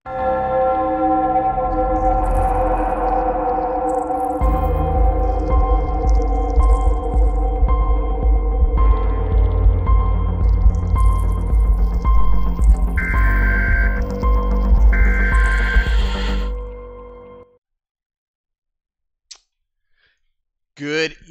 Good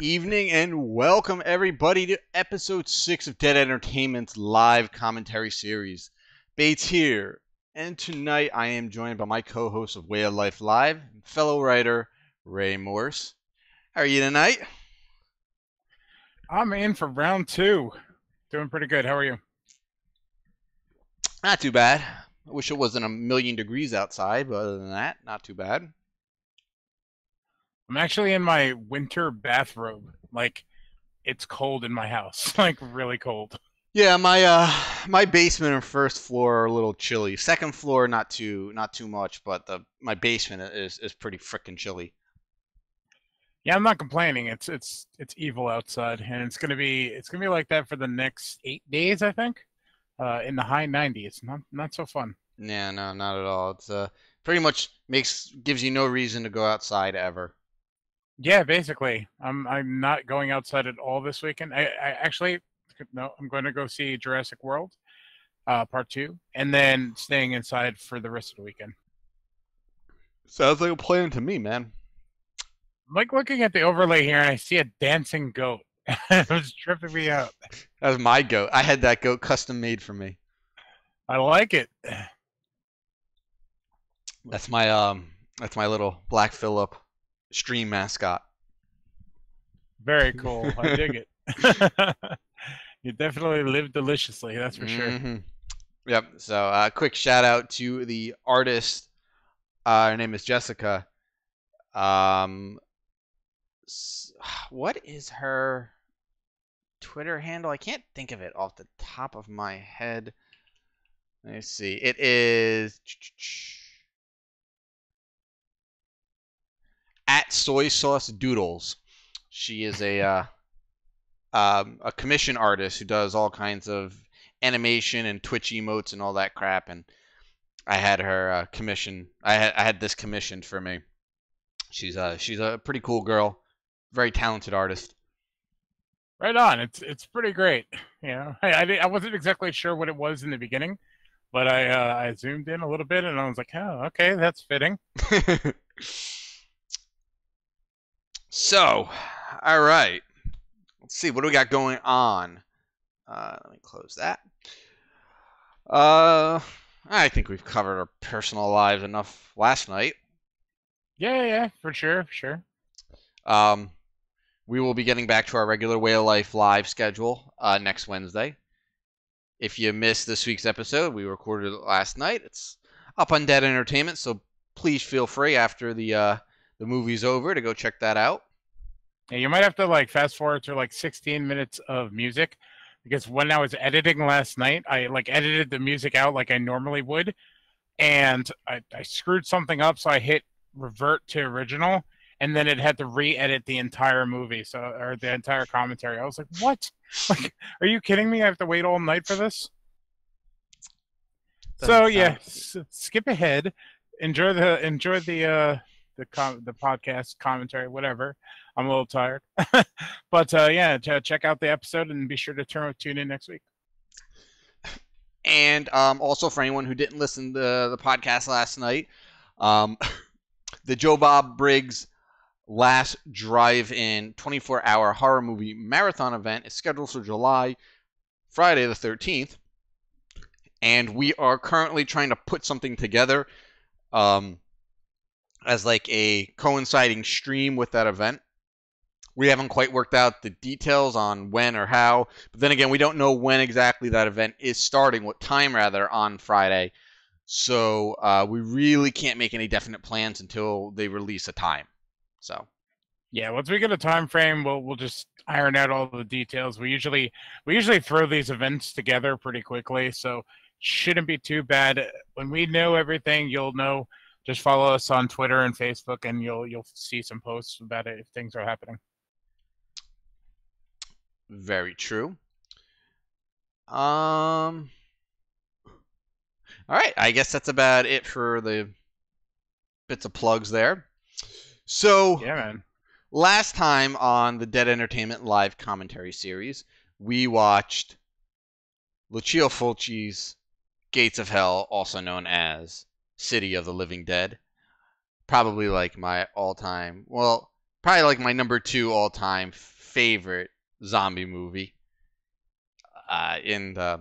evening and welcome everybody to episode 6 of Dead Entertainment's live commentary series. Bates here, and tonight I am joined by my co-host of Way of Life Live, fellow writer Ray Morse. How are you tonight? I'm in for round 2. Doing pretty good. How are you? Not too bad. I wish it wasn't 1,000,000 degrees outside, but other than that, not too bad. I'm actually in my winter bathrobe. Like, it's cold in my house. Like, really cold. Yeah, my basement and first floor are a little chilly. Second floor, not too much, but my basement is pretty freaking chilly. Yeah, I'm not complaining. It's evil outside, and it's gonna be like that for the next 8 days, I think. In the high 90s. Not so fun. Yeah, no, not at all. It's pretty much gives you no reason to go outside ever. Yeah, basically. I'm not going outside at all this weekend. I actually no, I'm going to go see Jurassic World, Part 2, and then staying inside for the rest of the weekend. Sounds like a plan to me, man. I'm like looking at the overlay here, and I see a dancing goat. It was tripping me out. That was my goat. I had that goat custom made for me. I like it. That's my little Black Phillip stream mascot. Very cool. I dig it. You definitely live deliciously, that's for sure. Yep. So quick shout out to the artist. Her name is Jessica. What is her Twitter handle? I can't think of it off the top of my head. Let me see. It is at Soy Sauce Doodles. She is a commission artist who does all kinds of animation and Twitch emotes and all that crap. And I had her commission. I had this commissioned for me. She's a pretty cool girl, very talented artist. Right on. It's pretty great. You know, I wasn't exactly sure what it was in the beginning, but I zoomed in a little bit and I was like, oh, okay, that's fitting. So, all right. Let's see. What do we got going on? Let me close that. I think we've covered our personal lives enough last night. Yeah, for sure. We will be getting back to our regular Way of Life live schedule next Wednesday. If you missed this week's episode, we recorded it last night. It's up on Dead Entertainment, so please feel free after the movie's over to go check that out. Yeah, you might have to like fast forward to like 16 minutes of music, because when I was editing last night, I like edited the music out like I normally would, and I screwed something up, so I hit revert to original, and then it had to re-edit the entire movie, or the entire commentary. I was like, what? Like, are you kidding me? I have to wait all night for this? So yeah, skip ahead. Enjoy the podcast commentary, whatever. I'm a little tired, but yeah, check out the episode and be sure to tune in next week. And also for anyone who didn't listen to the podcast last night, the Joe Bob Briggs Last Drive-In 24-hour horror movie marathon event is scheduled for Friday the 13th, and we are currently trying to put something together as like a coinciding stream with that event. We haven't quite worked out the details on when or how, but then again, we don't know when exactly that event is starting, what time rather, on Friday. So we really can't make any definite plans until they release a time. So yeah, once we get a time frame, we'll just iron out all the details. We usually throw these events together pretty quickly, so shouldn't be too bad. When we know everything, you'll know. Just follow us on Twitter and Facebook, and you'll see some posts about it if things are happening. Very true. All right, I guess that's about it for the bits of plugs there. So, Yeah, man. last time on the Dead Entertainment live commentary series, we watched Lucio Fulci's Gates of Hell, also known as City of the Living Dead. Probably like my all-time, well, probably like my number 2 all-time favorite zombie movie. In the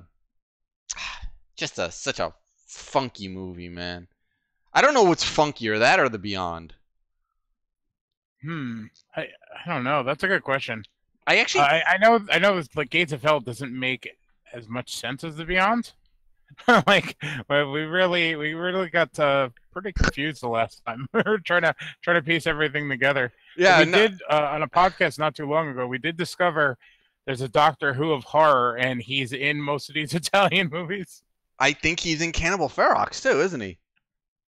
just such a funky movie, man. I don't know what's funkier, that or The Beyond. Hmm. I I don't know. That's a good question. I actually, I know it's like Gates of Hell doesn't make as much sense as The Beyond. Like well, we really got pretty confused the last time. We were trying to piece everything together. But yeah, we no, did on a podcast not too long ago. We did discover there's a Doctor Who of horror, and he's in most of these Italian movies. I think he's in Cannibal Ferox too, isn't he?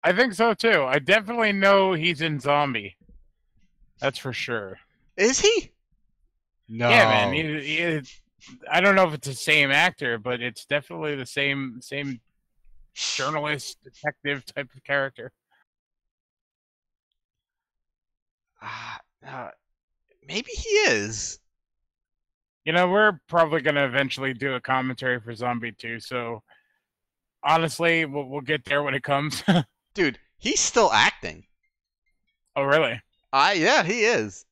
I think so too. I definitely know he's in Zombie. That's for sure. Is he? No. Yeah, man. I don't know if it's the same actor, but it's definitely the same journalist detective type of character. Uh, uh, maybe he is. You know, we're probably going to eventually do a commentary for Zombie 2, so honestly, we'll get there when it comes. Dude, he's still acting. Oh, really? Yeah, he is.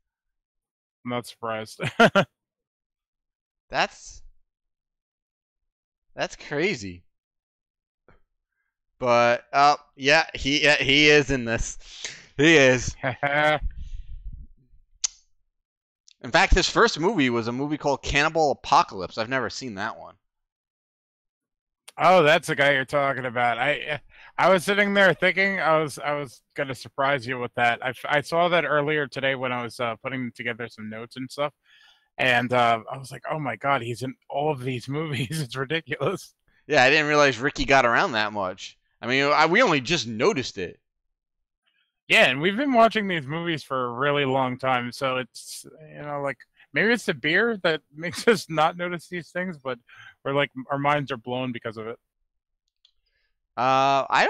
I'm not surprised. That's crazy. But yeah, he is in this. He is. In fact, his first movie was a movie called Cannibal Apocalypse. I've never seen that one. Oh, that's the guy you're talking about. I was sitting there thinking I was going to surprise you with that. I saw that earlier today when I was putting together some notes and stuff. And I was like, oh my God, he's in all of these movies. It's ridiculous. Yeah, I didn't realize Ricky got around that much. I mean, we only just noticed it. Yeah, and we've been watching these movies for a really long time. So it's, like maybe it's the beer that makes us not notice these things, but we're like, our minds are blown because of it. I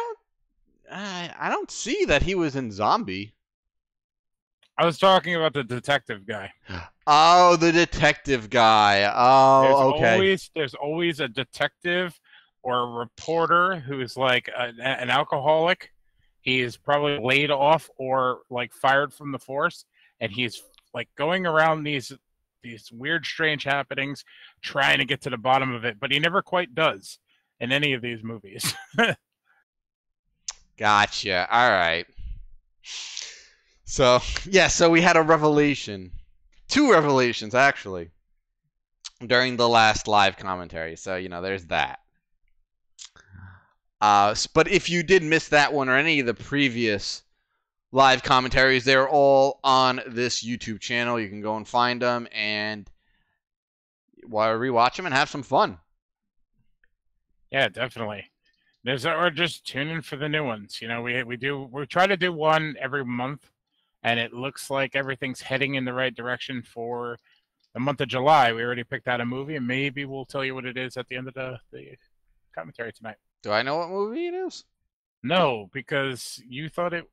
don't see that he was in Zombie. I was talking about the detective guy. Oh, the detective guy. Oh, okay. There's always a detective or a reporter who's like an alcoholic. He is probably laid off or like fired from the force, and he's like going around these weird, strange happenings, trying to get to the bottom of it, but he never quite does in any of these movies. Gotcha. All right. So, yeah, so we had a revelation. 2 revelations, actually, during the last live commentary. So, there's that. But if you did miss that one or any of the previous live commentaries, they're all on this YouTube channel. You can go and find them and rewatch them and have some fun. Yeah, definitely. Or just tune in for the new ones. We try to do one every month, and it looks like everything's heading in the right direction for the month of July. We already picked out a movie, and maybe we'll tell you what it is at the end of the commentary tonight. Do I know what movie it is? No, because you thought it.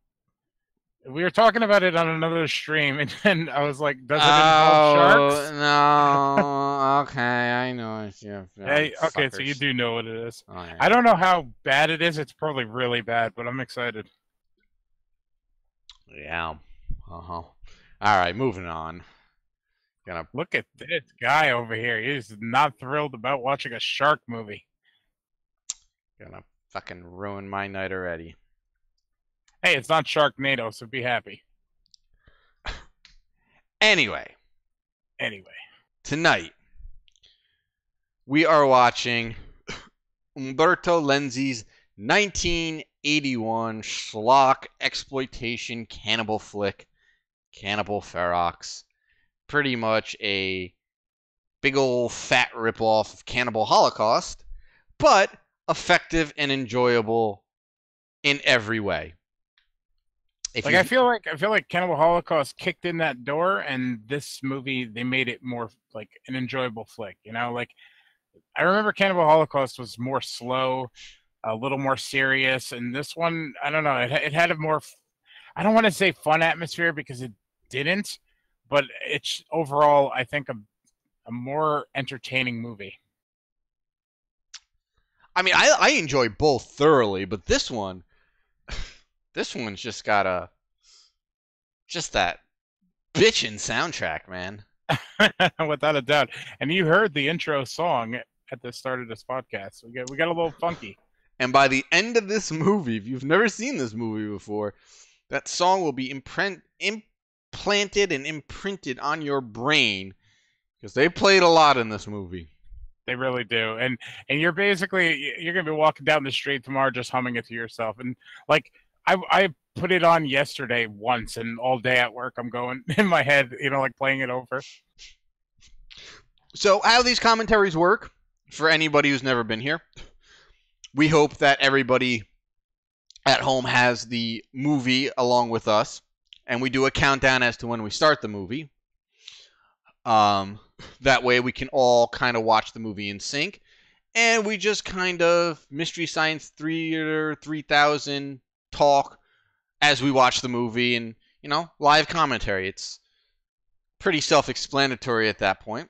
We were talking about it on another stream, and then I was like, "Does it involve sharks?" No. Okay, I know it. Yeah. Hey, okay, Suckers. so you do know what it is. Oh, yeah. I don't know how bad it is. It's probably really bad, but I'm excited. Yeah. All right, moving on. Look at this guy over here. He's not thrilled about watching a shark movie. Gonna fucking ruin my night already. Hey, it's not Sharknado, so be happy. Anyway, tonight we are watching Umberto Lenzi's 1981 schlock exploitation cannibal flick, Cannibal Ferox. Pretty much a big old fat ripoff of Cannibal Holocaust, but effective and enjoyable in every way. I feel like Cannibal Holocaust kicked in that door, and this movie they made it more like an enjoyable flick. Like I remember Cannibal Holocaust was more slow. a little more serious. And this one, I don't know, it had a more, I don't want to say fun atmosphere because it didn't, but it's overall, I think, a more entertaining movie. I mean, I enjoy both thoroughly, but this one's just got just that bitchin' soundtrack, man. Without a doubt. And you heard the intro song at the start of this podcast. We got a little funky. And by the end of this movie, if you've never seen this movie before, that song will be implanted and imprinted on your brain because they played a lot in this movie. They really do. And you're gonna be walking down the street tomorrow just humming it to yourself. And like I put it on yesterday once, and all day at work I'm going in my head, like playing it over. So how these commentaries work, for anybody who's never been here, we hope that everybody at home has the movie along with us, and we do a countdown as to when we start the movie. That way we can all kind of watch the movie in sync, and we just kind of Mystery Science Theater 3000 talk as we watch the movie, and live commentary. It's pretty self-explanatory at that point.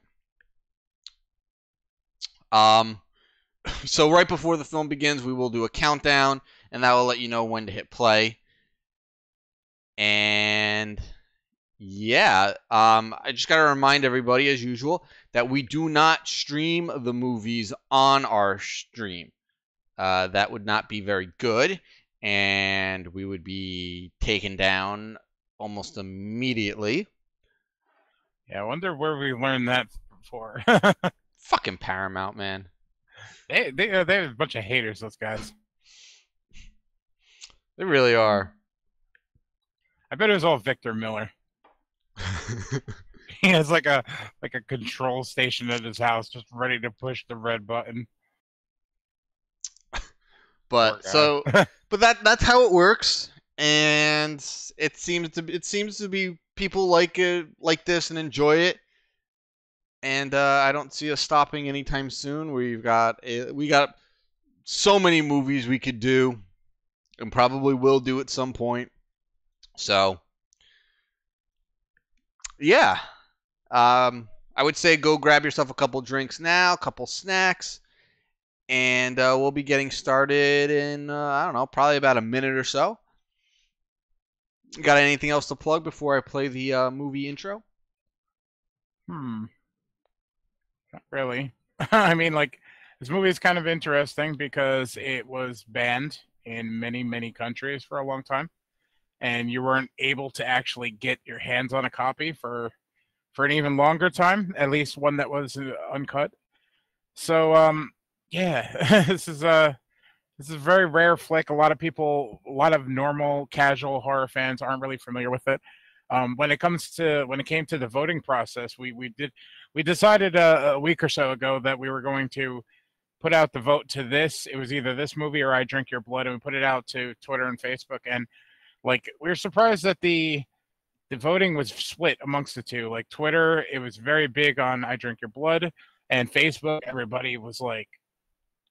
So right before the film begins, we will do a countdown, and that will let you know when to hit play. And yeah, I just got to remind everybody, as usual, that we do not stream the movies on our stream. That would not be very good, and we would be taken down almost immediately. Yeah, I wonder where we learned that before. Fucking Paramount, man. They're a bunch of haters, those guys. They really are. I bet it was all Victor Miller. He has like a control station at his house, just ready to push the red button. But that's how it works, and it seems to be people like this and enjoy it, and I don't see us stopping anytime soon. We got so many movies we could do, and probably will do at some point. So yeah, I would say go grab yourself a couple drinks now, a couple snacks. And we'll be getting started in, I don't know, probably about a minute or so. Got anything else to plug before I play the movie intro? Not really. I mean, like, this movie is kind of interesting because it was banned in many, many countries for a long time. And you weren't able to actually get your hands on a copy for an even longer time, at least one that was uncut. So, yeah, this is a very rare flick. A lot of normal, casual horror fans aren't really familiar with it. When it came to the voting process, we decided a week or so ago that we were going to put out the vote to this. It was either this movie or I Drink Your Blood, and we put it out to Twitter and Facebook. And like, we were surprised that the voting was split amongst the two. Like, Twitter, it was very big on I Drink Your Blood, and Facebook, everybody was like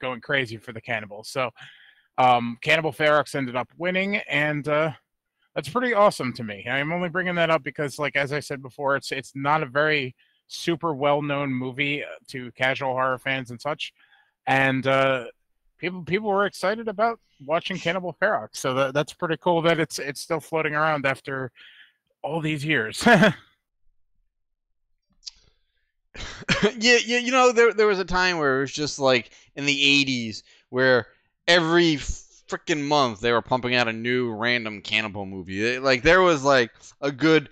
going crazy for the Cannibal. So Cannibal Ferox ended up winning, and that's pretty awesome to me. I'm only bringing that up because, like, as I said before, it's not a very super well-known movie to casual horror fans and such, and people were excited about watching Cannibal Ferox. So that's pretty cool that it's still floating around after all these years. Yeah, there was a time where it was just like in the 80s where every freaking month they were pumping out a new random cannibal movie. There was like a good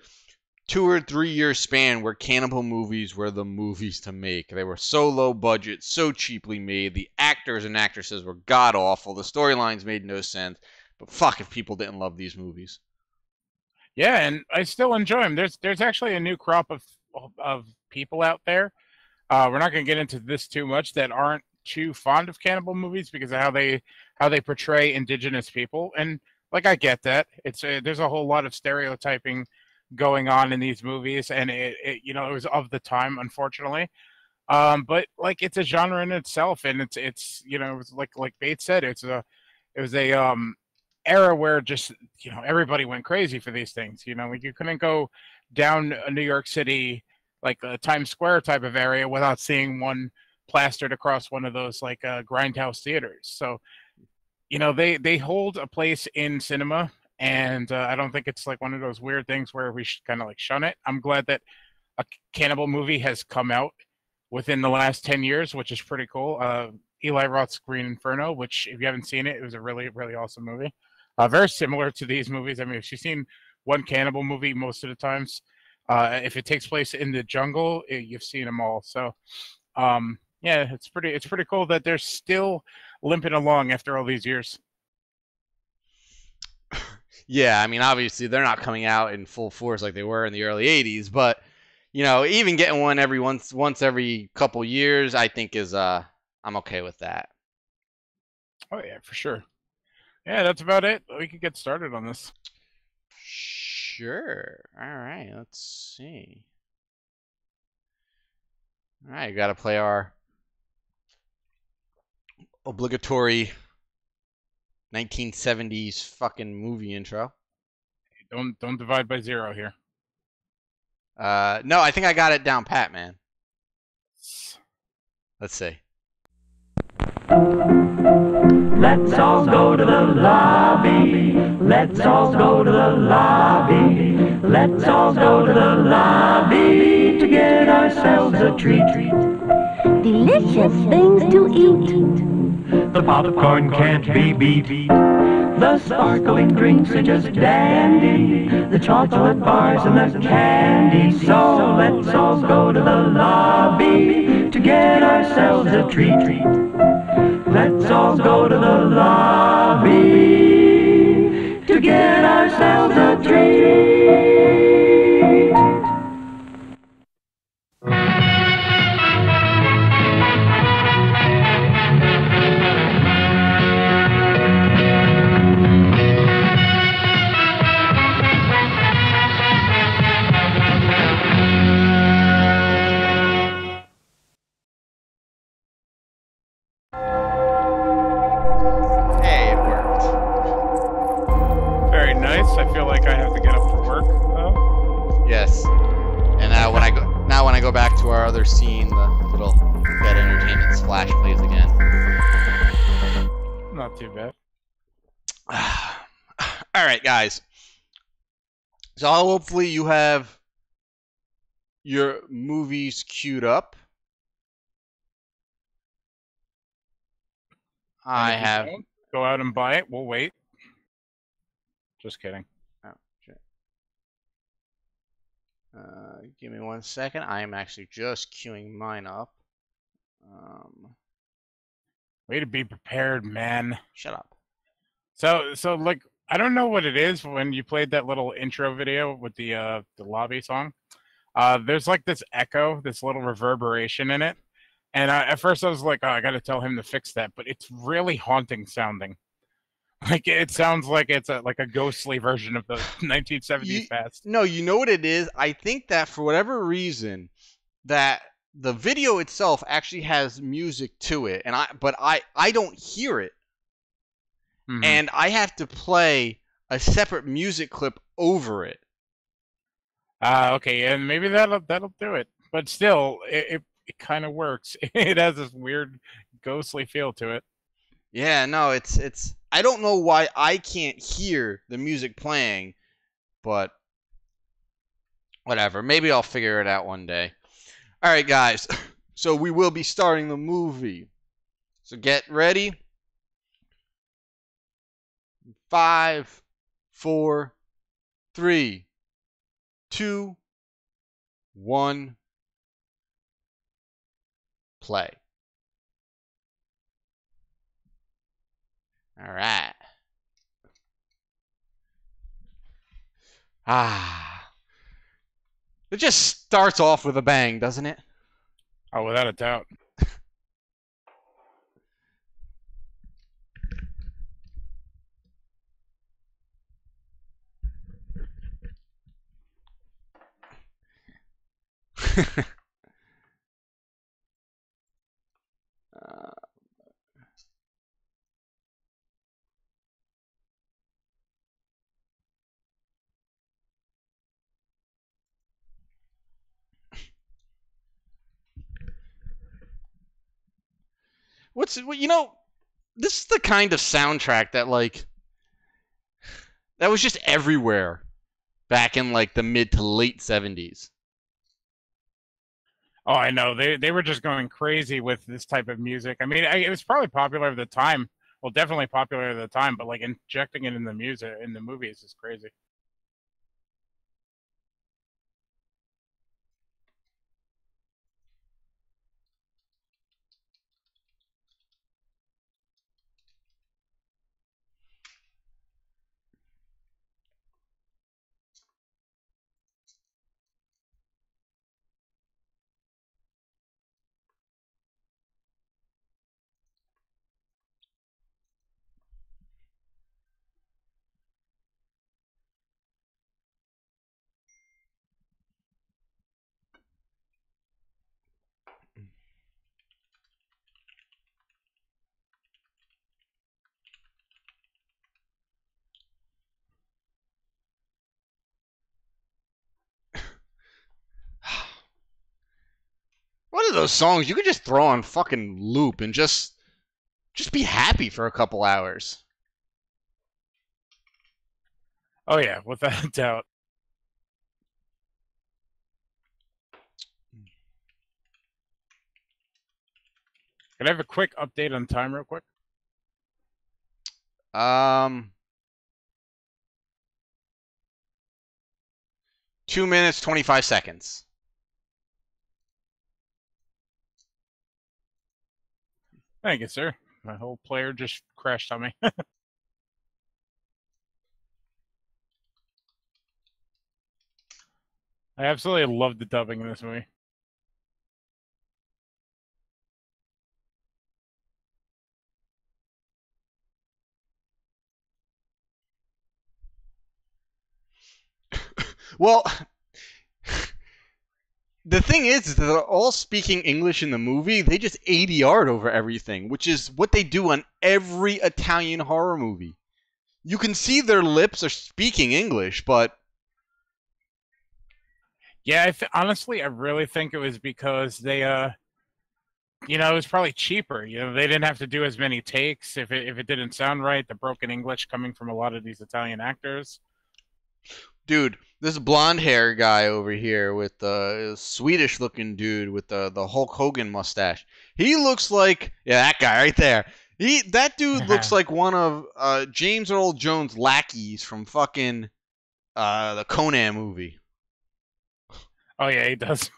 2 or 3 year span where cannibal movies were the movies to make. They were so low budget, so cheaply made. The actors and actresses were god awful. The storylines made no sense. But fuck if people didn't love these movies. Yeah, and I still enjoy them. There's actually a new crop of people out there. We're not going to get into this too much, that aren't too fond of cannibal movies because of how they portray indigenous people. And like, I get that. There's a whole lot of stereotyping going on in these movies, and it was of the time, unfortunately. But like it's a genre in itself, and it's it's like Bates said, it was a era where just everybody went crazy for these things. Like you couldn't go down a New York City like a Times Square type of area without seeing one plastered across one of those like grindhouse theaters. So they hold a place in cinema, and I don't think it's like one of those weird things where we should kind of like shun it. I'm glad that a cannibal movie has come out within the last 10 years, which is pretty cool. Eli Roth's Green Inferno, which if you haven't seen it, it was a really, really awesome movie. Very similar to these movies. I mean, if you've seen one cannibal movie, most of the times, if it takes place in the jungle, you've seen them all. So, yeah, it's pretty cool that they're still limping along after all these years. Yeah, I mean, obviously they're not coming out in full force like they were in the early '80s, but even getting one every once every couple years, I think is I'm okay with that. Oh yeah, for sure. Yeah, that's about it. We could get started on this. Sure. All right. Let's see. All right, got to play our obligatory 1970s fucking movie intro. Don't divide by zero here. No, I think I got it down pat, man. Let's see. Let's all go to the lobby. Let's all go to the lobby. Let's all go to the lobby to get ourselves a treat. Delicious things to eat. The popcorn can't be beat. The sparkling drinks are just dandy. The chocolate bars and the candy. So let's all go to the lobby to get ourselves a treat. Let's all go to the lobby to get ourselves a treat. Hey, it worked. Very nice. I feel like I have to get up for work, though. Yes. And now when I go back to our other scene, the little Bed Entertainment splash plays again. Not too bad. All right, guys. So hopefully you have your movies queued up. I And if you have. don't, go out and buy it. We'll wait. Just kidding. Oh, shit. Give me 1 second. I am actually just queuing mine up. Way to be prepared, man. Shut up. So like I don't know what it is when you played that little intro video with the lobby song. There's like this echo, this little reverberation in it. And at first I was like, oh, I got to tell him to fix that, but it's really haunting sounding. Like it sounds like it's like a ghostly version of the 1970s past. No, you know what it is? I think that for whatever reason, that the video itself actually has music to it, and I don't hear it, and I have to play a separate music clip over it. Okay, and maybe that'll do it. But still, it kind of works. It has this weird ghostly feel to it. Yeah, no, it's I don't know why I can't hear the music playing, but whatever. Maybe I'll figure it out one day. All right, guys. So we will be starting the movie. So get ready. 5, 4, 3, 2, 1. Play. All right. It just starts off with a bang, doesn't it? Oh, without a doubt. this is the kind of soundtrack that that was just everywhere back in the mid to late 70s. Oh, I know. They were just going crazy with this type of music. I mean, it was probably popular at the time. Well, definitely popular at the time, but injecting it in the music in the movies is crazy. What are those songs you could just throw on fucking loop and just be happy for a couple hours? Oh yeah, without a doubt. Can I have a quick update on time real quick? 2 minutes, 25 seconds. Thank you, sir. My whole player just crashed on me. I absolutely love the dubbing in this movie. Well, the thing is that they're all speaking English in the movie. They just ADR'd over everything, which is what they do on every Italian horror movie. You can see their lips are speaking English, but yeah, honestly, I really think it was because they, it was probably cheaper. They didn't have to do as many takes if it didn't sound right. The broken English coming from a lot of these Italian actors. Dude, this blonde hair guy over here with the Swedish looking dude with the Hulk Hogan mustache. He looks like that guy right there. That dude looks like one of James Earl Jones' lackeys from fucking the Conan movie. Oh yeah, he does.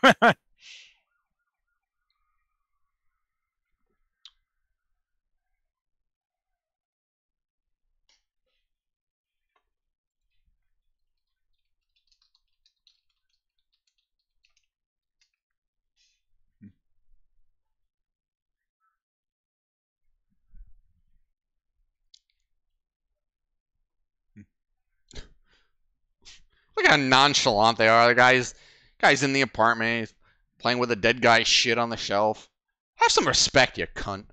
Look how nonchalant they are. The guy's in the apartment, he's playing with a dead guy's shit on the shelf. Have some respect, you cunt.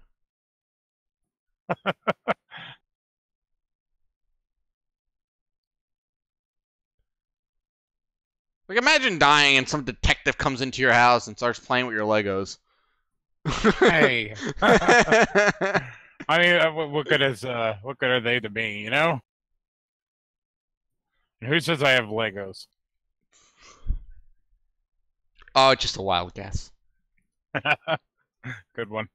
Imagine dying and some detective comes into your house and starts playing with your Legos. Hey. I mean, what good are they to me, And who says I have Legos? Oh, just a wild guess. Good one.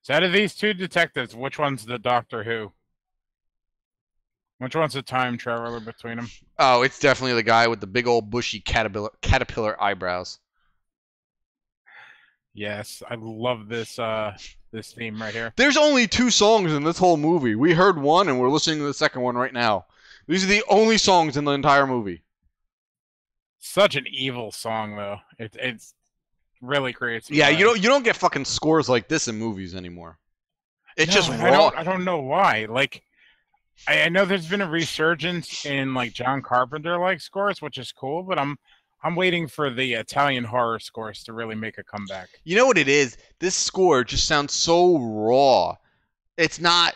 So out of these two detectives, which one's the Doctor Who? Which one's the time traveler between them? Oh, it's definitely the guy with the big old bushy caterpillar eyebrows. Yes, I love this this theme right here. There's only 2 songs in this whole movie. We heard one and we're listening to the second one right now. These are the only songs in the entire movie. Such an evil song though. It's really creates. Yeah, you don't get fucking scores like this in movies anymore. It's just raw. I don't know why. I know there's been a resurgence in John Carpenter scores, which is cool, but I'm waiting for the Italian horror scores to really make a comeback. You know what it is? This score just sounds so raw. It's not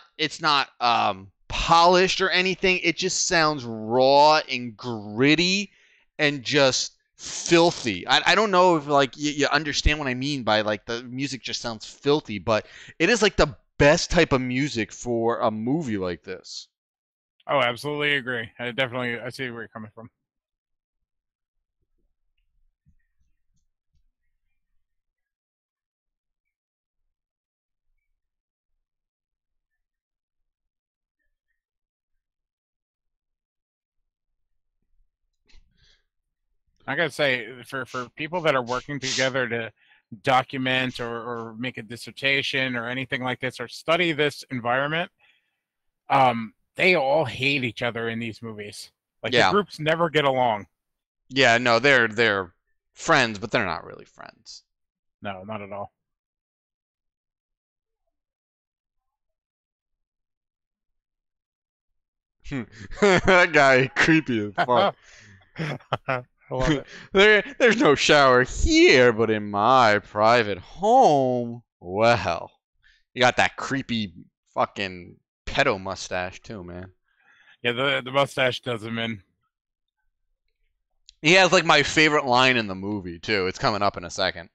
polished or anything. It just sounds raw and gritty and just filthy. I don't know if like you understand what I mean by like the music just sounds filthy, but it is like the best type of music for a movie like this. Oh, absolutely agree. I see where you're coming from. I gotta say, for people that are working together to document or make a dissertation or anything like this or study this environment, they all hate each other in these movies. Like the Yeah. groups never get along. Yeah, no, they're friends, but they're not really friends. No, not at all. That guy creepy as fuck. I love it. There's no shower here, but in my private home, well, you got that creepy fucking pedo mustache too, man. Yeah, the mustache does him in. He has like my favorite line in the movie too. It's coming up in a second.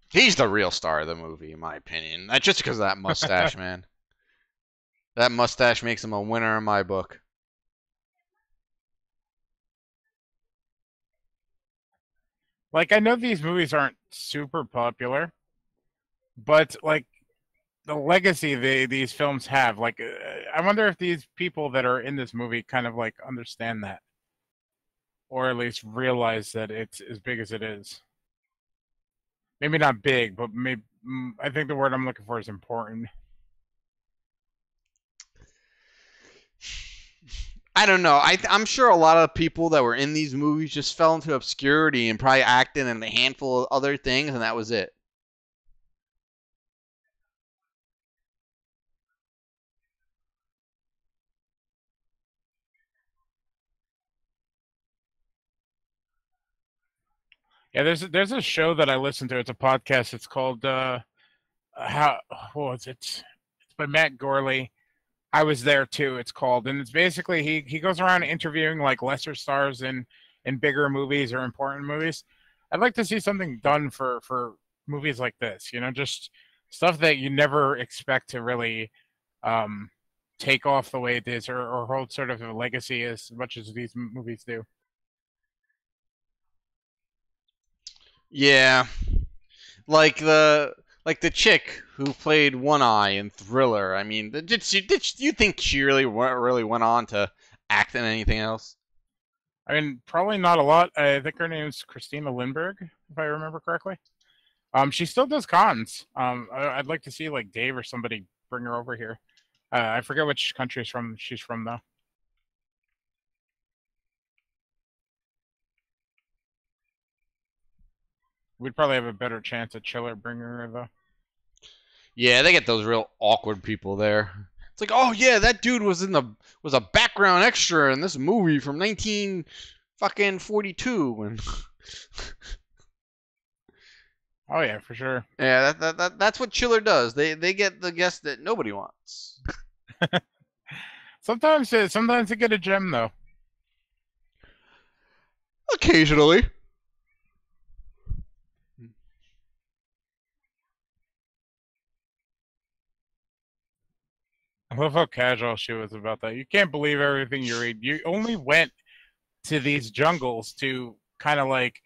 He's the real star of the movie, in my opinion. Not just because of that mustache, man. That mustache makes him a winner in my book. Like I know these movies aren't super popular, but like the legacy these films have, like I wonder if these people that are in this movie kind of like understand that, or at least realize that it's as big as it is. Maybe not big, but maybe I think the word I'm looking for is important. I don't know. I'm sure a lot of people that were in these movies just fell into obscurity and probably acted in a handful of other things, and that was it. Yeah, there's a show that I listen to. It's a podcast. It's called how what was it? It's by Matt Gorley. I was there too. It's called, and it's basically he goes around interviewing like lesser stars in bigger movies or important movies. I'd like to see something done for movies like this. You know, just stuff that you never expect to really um, take off the way it is, or hold sort of a legacy as much as these movies do. Yeah, like the chick who played One Eye in Thriller. I mean, did you think she really went on to act in anything else? I mean, probably not a lot. I think her name's Christina Lindberg, if I remember correctly. She still does cons. I'd like to see like Dave or somebody bring her over here. I forget which country she's from though. We'd probably have a better chance at Chiller bringing her though. Yeah, they get those real awkward people there. It's like, oh yeah, that dude was a background extra in this movie from 19 fucking 42 and Oh yeah, for sure. yeah, that's what Chiller does. They get the guests that nobody wants. Sometimes they get a gem though. Occasionally. I love how casual she was about that. You can't believe everything you read. You only went to these jungles to kind of like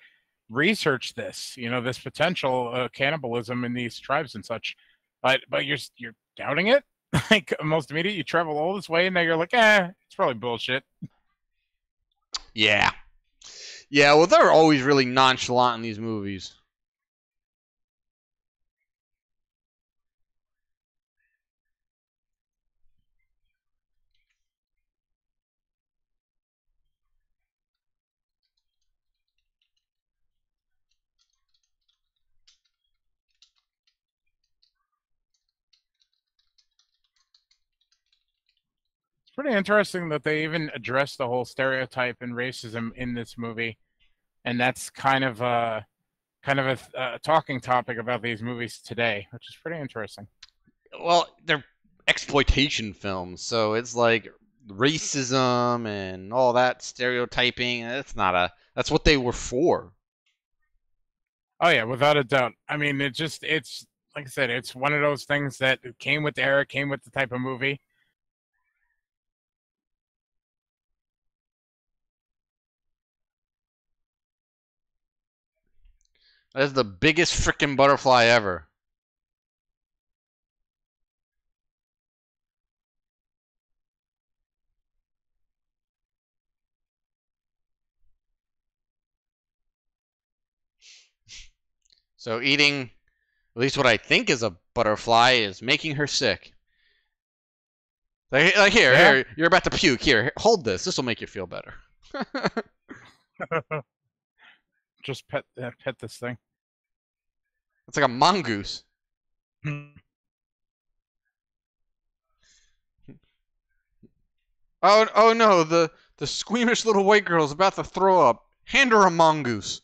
research this, you know, this potential cannibalism in these tribes and such. But you're doubting it. Like most immediate, you travel all this way and now you're like, it's probably bullshit. Yeah. Yeah, well, they're always really nonchalant in these movies. It's pretty interesting that they even address the whole stereotype and racism in this movie, and that's kind of a talking topic about these movies today, which is pretty interesting. Well, they're exploitation films, so it's like racism and all that stereotyping. That's what they were for. Oh yeah, without a doubt. I mean, it's like I said, it's one of those things that came with the era, came with the type of movie. That's the biggest freaking butterfly ever. So eating, at least what I think is a butterfly, is making her sick. Like here, Yeah. here, you're about to puke. Here, hold this. This will make you feel better. Just pet this thing. It's like a mongoose. Oh no, the squeamish little white girl is about to throw up. Hand her a mongoose.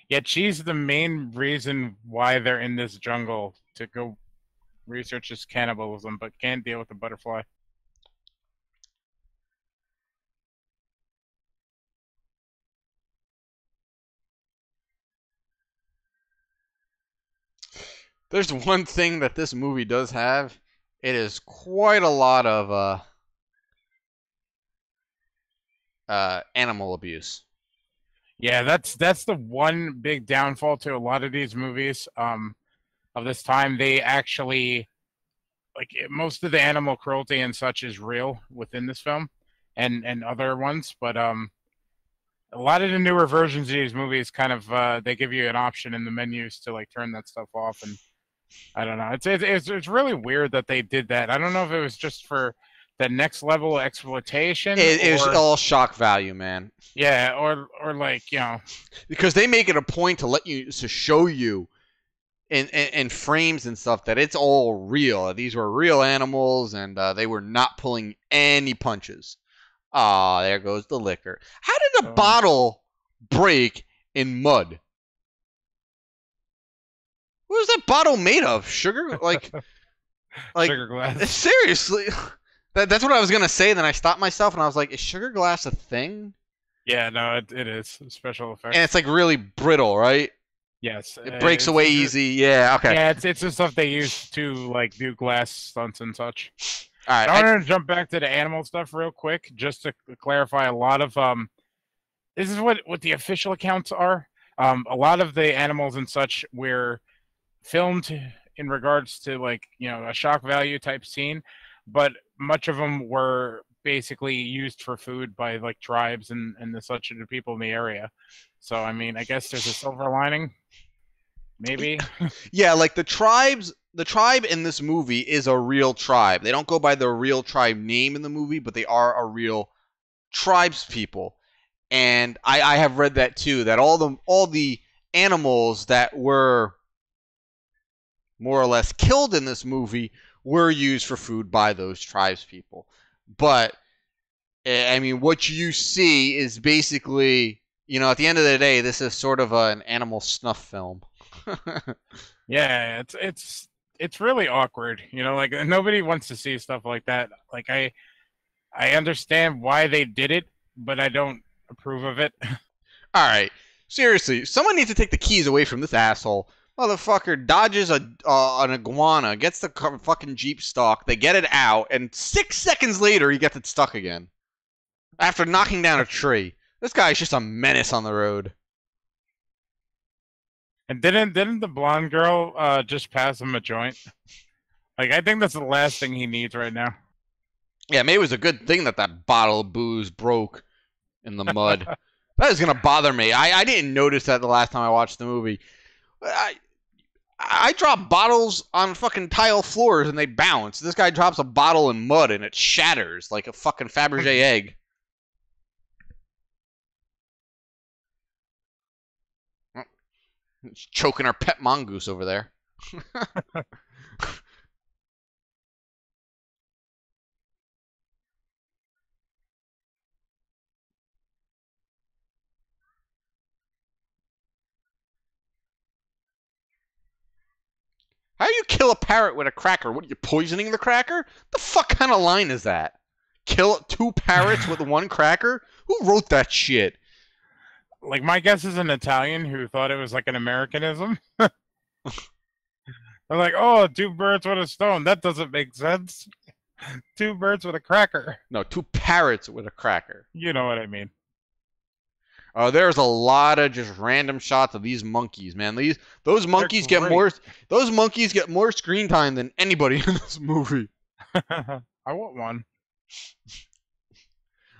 Yeah, she's the main reason why they're in this jungle, to go research this cannibalism, but can't deal with the butterfly. There's one thing that this movie does have. It is quite a lot of animal abuse. Yeah, that's the one big downfall to a lot of these movies of this time. They actually, like, most of the animal cruelty and such is real within this film and other ones, but a lot of the newer versions of these movies kind of they give you an option in the menus to like turn that stuff off, and I don't know. It's really weird that they did that. I don't know if it was just for the next level of exploitation. It was all shock value, man. Yeah, or like, you know, because they make it a point to show you in frames and stuff that it's all real. These were real animals, and they were not pulling any punches. Ah, there goes the liquor. How did a bottle break in mud? What was that bottle made of? Sugar? Like sugar glass. Seriously. That's what I was going to say. Then I stopped myself and I was like, is sugar glass a thing? Yeah, no, it is. Special effects. And it's like really brittle, right? Yes. It breaks away easy. Yeah, okay. Yeah, it's the stuff they use to like do glass stunts and such. All right. I want to jump back to the animal stuff real quick, just to clarify a lot of this is what the official accounts are. A lot of the animals and such were filmed in regards to, like, you know, a shock value type scene, but much of them were basically used for food by like tribes and the such of the people in the area. So I mean, I guess there's a silver lining, maybe. Yeah, like the tribe in this movie is a real tribe. They don't go by the real tribe name in the movie, but they are a real tribes people. And I have read that too, that all the animals that were more or less killed in this movie were used for food by those tribes people. But I mean, what you see is basically, you know, at the end of the day, this is sort of an animal snuff film. Yeah, it's really awkward, you know, like nobody wants to see stuff like that. Like I understand why they did it, but I don't approve of it. All right, seriously, someone needs to take the keys away from this asshole. Motherfucker dodges an iguana, gets the fucking Jeep stuck, they get it out, and 6 seconds later he gets it stuck again. After knocking down a tree. This guy's just a menace on the road. And didn't the blonde girl just pass him a joint? Like, I think that's the last thing he needs right now. Yeah, maybe it was a good thing that bottle of booze broke in the mud. That is going to bother me. I didn't notice that the last time I watched the movie. I drop bottles on fucking tile floors and they bounce. This guy drops a bottle in mud and it shatters like a fucking Fabergé egg. It's choking our pet mongoose over there. How do you kill a parrot with a cracker? What, are you poisoning the cracker? The fuck kind of line is that? Kill 2 parrots with 1 cracker? Who wrote that shit? Like, my guess is an Italian who thought it was like an Americanism. They're like, oh, 2 birds with a stone. That doesn't make sense. 2 birds with a cracker. No, 2 parrots with a cracker. You know what I mean. There's a lot of just random shots of these monkeys, man. Those monkeys get more screen time than anybody in this movie. I want one.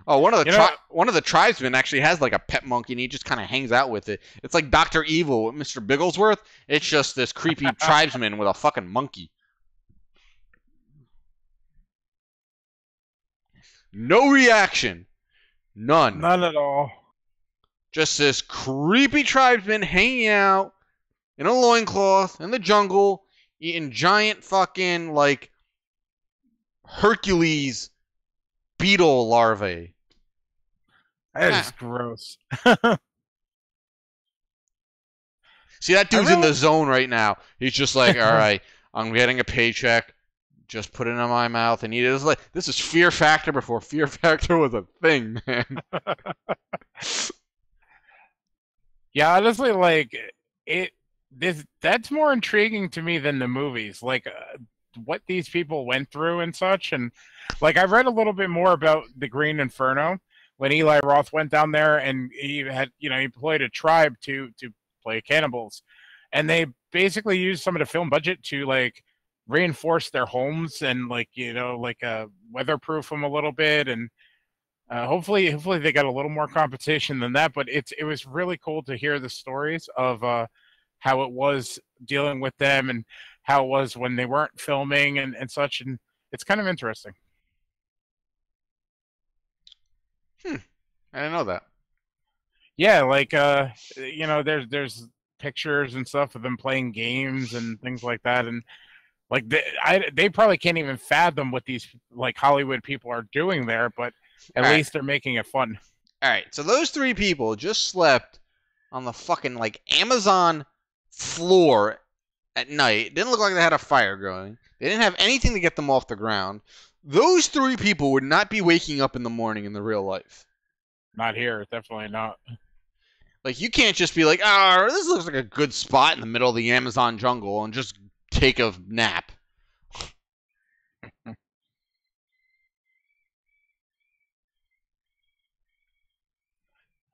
Oh, one of the tribesmen actually has like a pet monkey, and he just kind of hangs out with it. It's like Dr. Evil with Mr. Bigglesworth. It's just this creepy tribesman with a fucking monkey. No reaction. None. None at all. Just this creepy tribesman hanging out in a loincloth in the jungle, eating giant fucking, like, Hercules beetle larvae. That is gross. See, that dude's in the zone right now. He's just like, all right, I'm getting a paycheck. Just put it in my mouth and eat it. Like, this is Fear Factor before Fear Factor was a thing, man. Yeah, honestly, like that's more intriguing to me than the movies. Like what these people went through and such. And like I read a little bit more about the Green Inferno when Eli Roth went down there, and he had he employed a tribe to play cannibals, and they basically used some of the film budget to like reinforce their homes and like weatherproof them a little bit, and hopefully they got a little more competition than that. But it was really cool to hear the stories of how it was dealing with them and how it was when they weren't filming and such, and it's kind of interesting. I didn't know that. Yeah, like there's pictures and stuff of them playing games and things like that, and like they probably can't even fathom what these like Hollywood people are doing there, but at least they're making it fun. All right, so those 3 people just slept on the fucking like Amazon floor at night. It didn't look like they had a fire going. They didn't have anything to get them off the ground. Those 3 people would not be waking up in the morning in the real life. Not here, definitely not. Like, you can't just be like, this looks like a good spot in the middle of the Amazon jungle and just take a nap.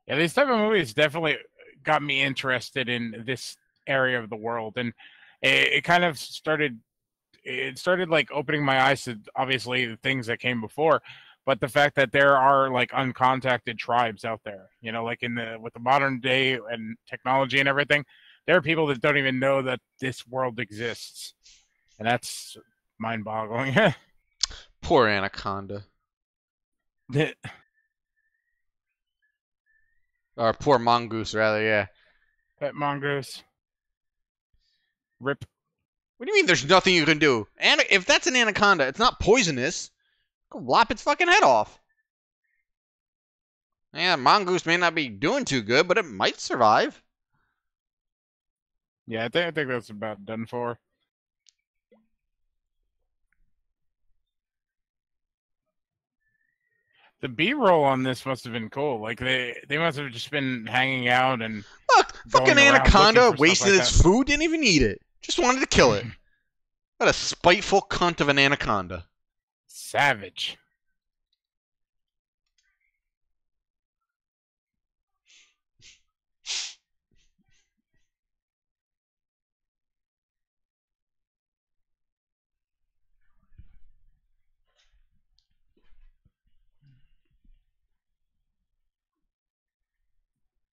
Yeah, these type of movies definitely got me interested in this area of the world, and it kind of started. It started like opening my eyes to obviously the things that came before, but the fact that there are like uncontacted tribes out there, like with the modern day and technology and everything, there are people that don't even know that this world exists, and that's mind-boggling. Poor anaconda. Or poor mongoose, rather, yeah. Pet mongoose. Rip. What do you mean there's nothing you can do? If that's an anaconda, it's not poisonous. Go lop its fucking head off. Yeah, mongoose may not be doing too good, but it might survive. Yeah, I think that's about done for. The B-roll on this must have been cool. Like they must have just been hanging out and look, fucking anaconda wasted its food, didn't even eat it. Just wanted to kill it. What a spiteful cunt of an anaconda. Savage.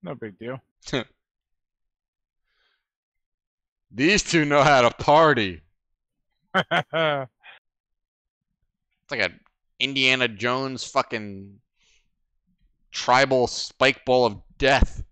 No big deal. These 2 know how to party. It's like a Indiana Jones fucking tribal spike ball of death.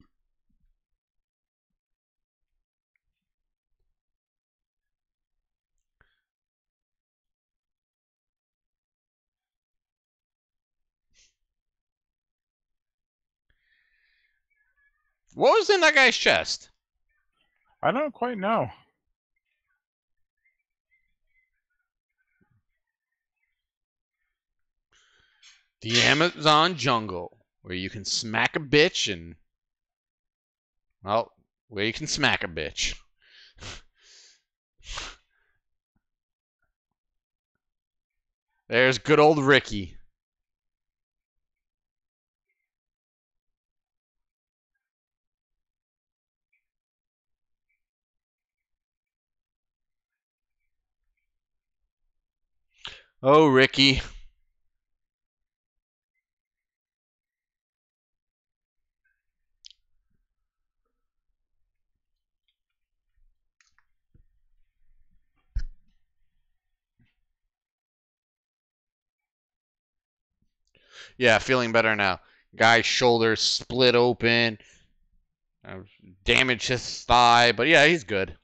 What was in that guy's chest? I don't quite know. The Amazon jungle, where you can smack a bitch and, well, where you can smack a bitch. There's good old Ricky. Oh, Ricky. Yeah, feeling better now. Guy's shoulder split open, damaged his thigh, but yeah, he's good.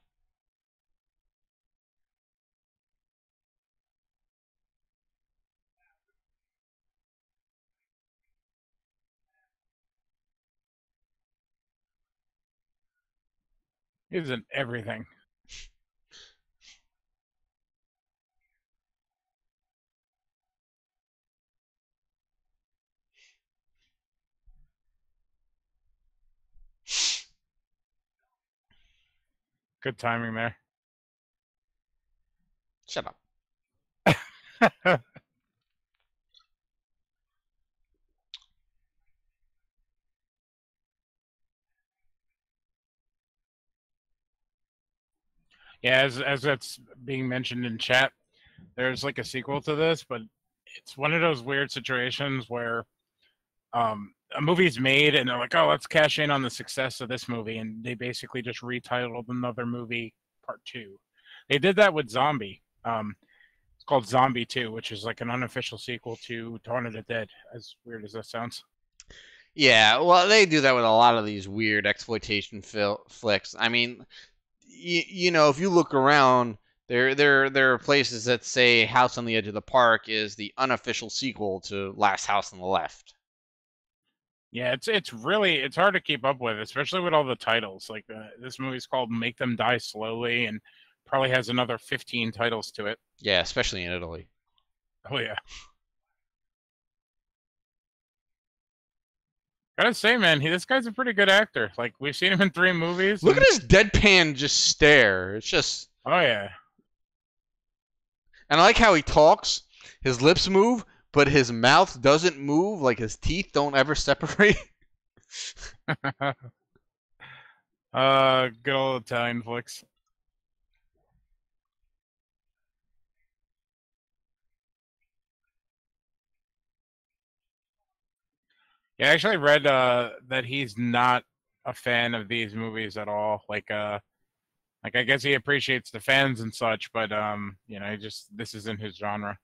He's in everything. Good timing there. Shut up. Yeah, as that's being mentioned in chat, there's like a sequel to this, but it's one of those weird situations where a movie's made and they're like, oh, let's cash in on the success of this movie, and they basically just retitled another movie Part 2. They did that with Zombie. It's called Zombie 2, which is like an unofficial sequel to Dawn of the Dead, as weird as that sounds. Yeah, well, they do that with a lot of these weird exploitation flicks. I mean, you know, if you look around, there are places that say House on the Edge of the Park is the unofficial sequel to Last House on the Left. Yeah, it's hard to keep up with, especially with all the titles. Like this movie's called Make Them Die Slowly, and probably has another 15 titles to it. Yeah, especially in Italy. Oh yeah. Gotta say, man, this guy's a pretty good actor. Like we've seen him in 3 movies. Look at his deadpan just stare. It's just. Oh yeah. And I like how he talks. His lips move, but his mouth doesn't move. Like his teeth don't ever separate. Good old Italian flicks. Yeah, I actually read that he's not a fan of these movies at all. Like I guess he appreciates the fans and such, but you know, this isn't his genre.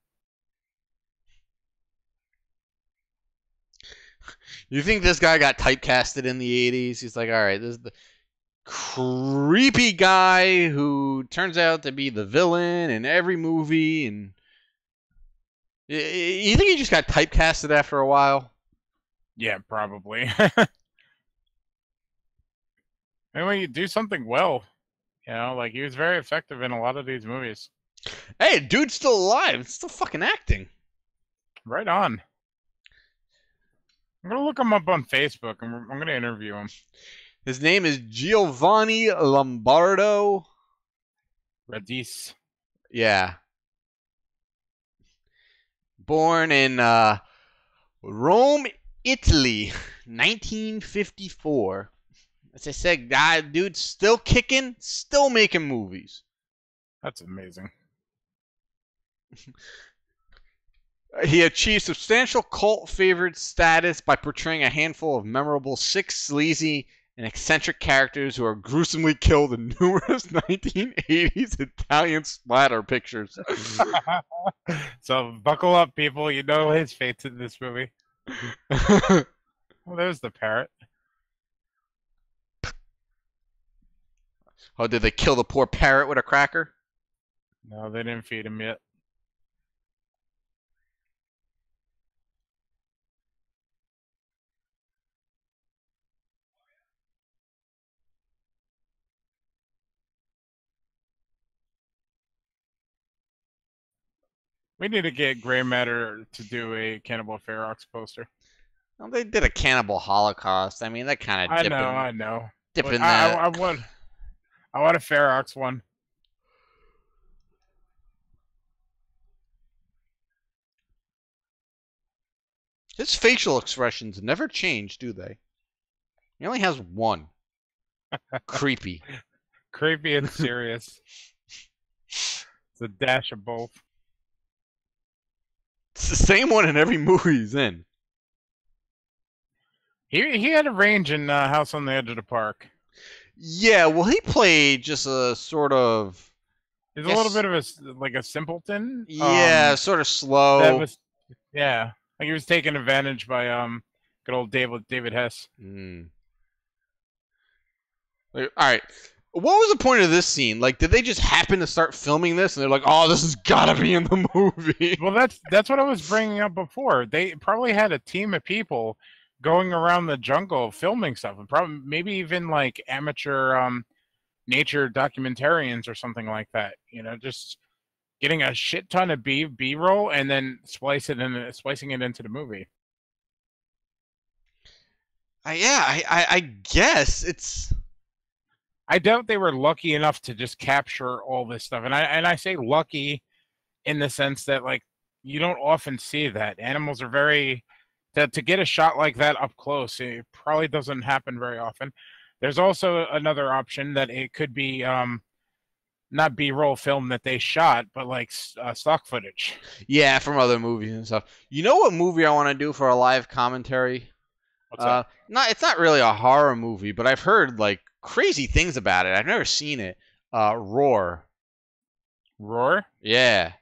You think this guy got typecasted in the 80s? He's like, all right, this is the creepy guy who turns out to be the villain in every movie. And you think he just got typecasted after a while? Yeah, probably. Anyway, you do something well. You know, like he was very effective in a lot of these movies. Hey, dude's still alive. Still fucking acting. Right on. I'm gonna look him up on Facebook and I'm gonna interview him. His name is Giovanni Lombardo. Radice. Yeah. Born in Rome, Italy, 1954. As I said, dude's still kicking, still making movies. That's amazing. He achieved substantial cult favorite status by portraying a handful of memorable sick, sleazy, and eccentric characters who are gruesomely killed in numerous 1980s Italian splatter pictures. So buckle up, people. You know his fate's in this movie. Well, there's the parrot. Oh, did they kill the poor parrot with a cracker? No, they didn't feed him yet. We need to get Gray Matter to do a Cannibal Ferox poster. Well, they did a Cannibal Holocaust. I mean, that kind of I know. But dipping that. I want a Ferox one. His facial expressions never change, do they? He only has one. Creepy. Creepy and serious. It's a dash of both. It's the same one in every movie he's in. He had a range in House on the Edge of the Park. Yeah, well, he played just a sort of. He's a little bit of a simpleton. Yeah, sort of slow. Like he was taken advantage by good old David Hess. All right. What was the point of this scene? Like, did they just happen to start filming this, and they're like, "Oh, this has got to be in the movie"? Well, that's what I was bringing up before. They probably had a team of people going around the jungle filming stuff, and probably maybe even like amateur nature documentarians or something like that. Just getting a shit ton of B-roll and then splicing it into the movie. I guess it's. I doubt they were lucky enough to just capture all this stuff, and I say lucky in the sense that like you don't often see that. Animals are very to get a shot like that up close. It probably doesn't happen very often. There's also another option that it could be not B-roll film that they shot, but like stock footage. Yeah, from other movies and stuff. You know what movie I want to do for a live commentary? What's that? It's not really a horror movie, but I've heard like crazy things about it. I've never seen it. Roar. Roar? Yeah.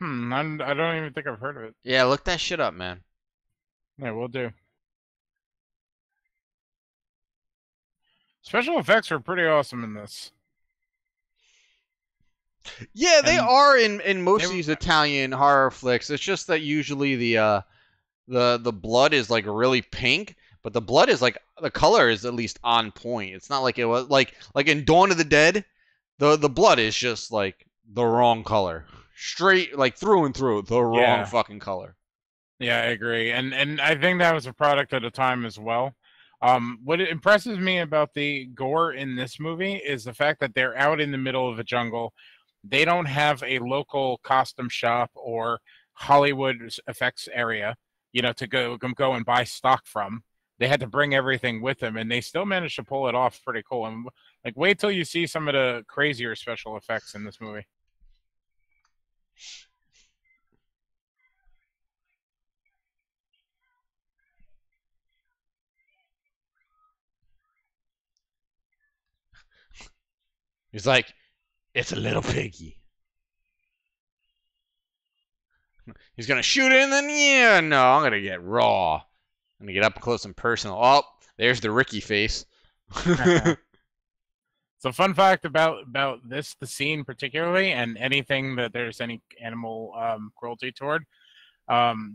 I don't even think I've heard of it. Yeah, look that shit up, man. Yeah, we'll do. Special effects are pretty awesome in this. Yeah, they are in most of these Italian horror flicks. It's just that usually the blood is like really pink, but the blood is like the color is at least on point. It's not like it was like in Dawn of the Dead, the blood is just like the wrong color, straight like through and through the wrong fucking color. Yeah, I agree, and I think that was a product of the time as well. What impresses me about the gore in this movie is the fact that they're out in the middle of a jungle. They don't have a local costume shop or Hollywood effects area, to go and buy stock from. They had to bring everything with them, and they still managed to pull it off pretty cool. And like, wait till you see some of the crazier special effects in this movie. He's like, it's a little piggy. He's gonna shoot it, and then no, I'm gonna get raw. I'm gonna get up close and personal. Oh, there's the Ricky face. So, fun fact about the scene particularly, and anything that there's any animal cruelty toward.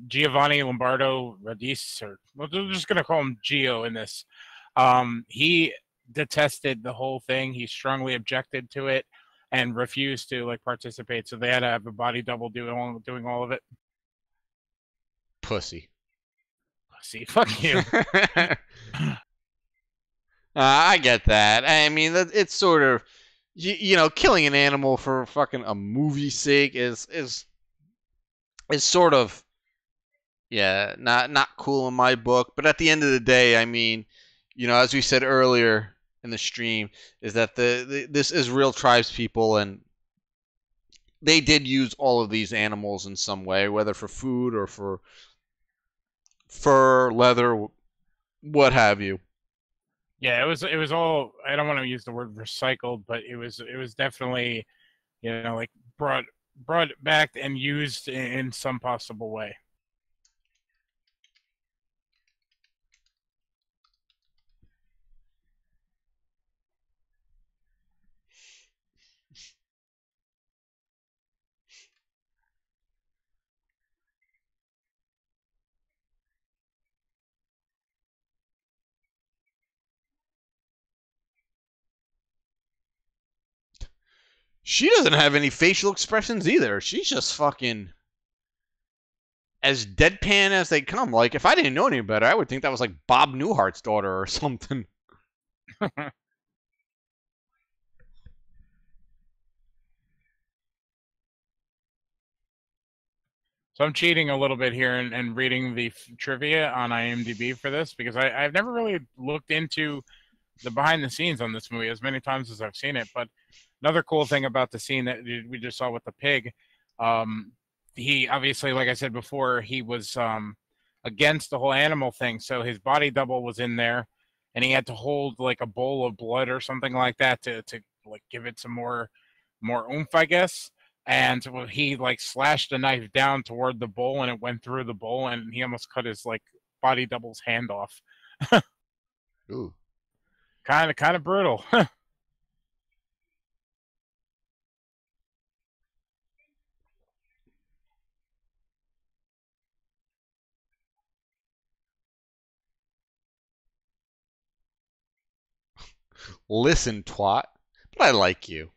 Giovanni Lombardo Radice, or we're just gonna call him Gio in this. He detested the whole thing. He strongly objected to it and refused to like participate. So they had to have a body double doing all of it. Pussy. Fuck you. I get that. I mean, it's sort of, killing an animal for fucking a movie's sake is sort of, not cool in my book. But at the end of the day, I mean, as we said earlier in the stream, is that this is real tribes people, and they did use all of these animals in some way, whether for food or for fur, leather, what have you. Yeah, it was all, I don't want to use the word recycled, but it was definitely, like brought back and used in some possible way. She doesn't have any facial expressions either. She's just fucking as deadpan as they come. Like, if I didn't know any better, I would think that was like Bob Newhart's daughter or something. So I'm cheating a little bit here and reading the trivia on IMDb for this because I've never really looked into the behind the scenes on this movie as many times as I've seen it. But another cool thing about the scene that we just saw with the pig, he obviously, like I said before, he was against the whole animal thing. So his body double was in there and he had to hold like a bowl of blood or something like that to like give it some more oomph, I guess. And he like slashed a knife down toward the bowl and it went through the bowl and he almost cut his like body double's hand off. Ooh. Kind of brutal. Listen, twat, but I like you.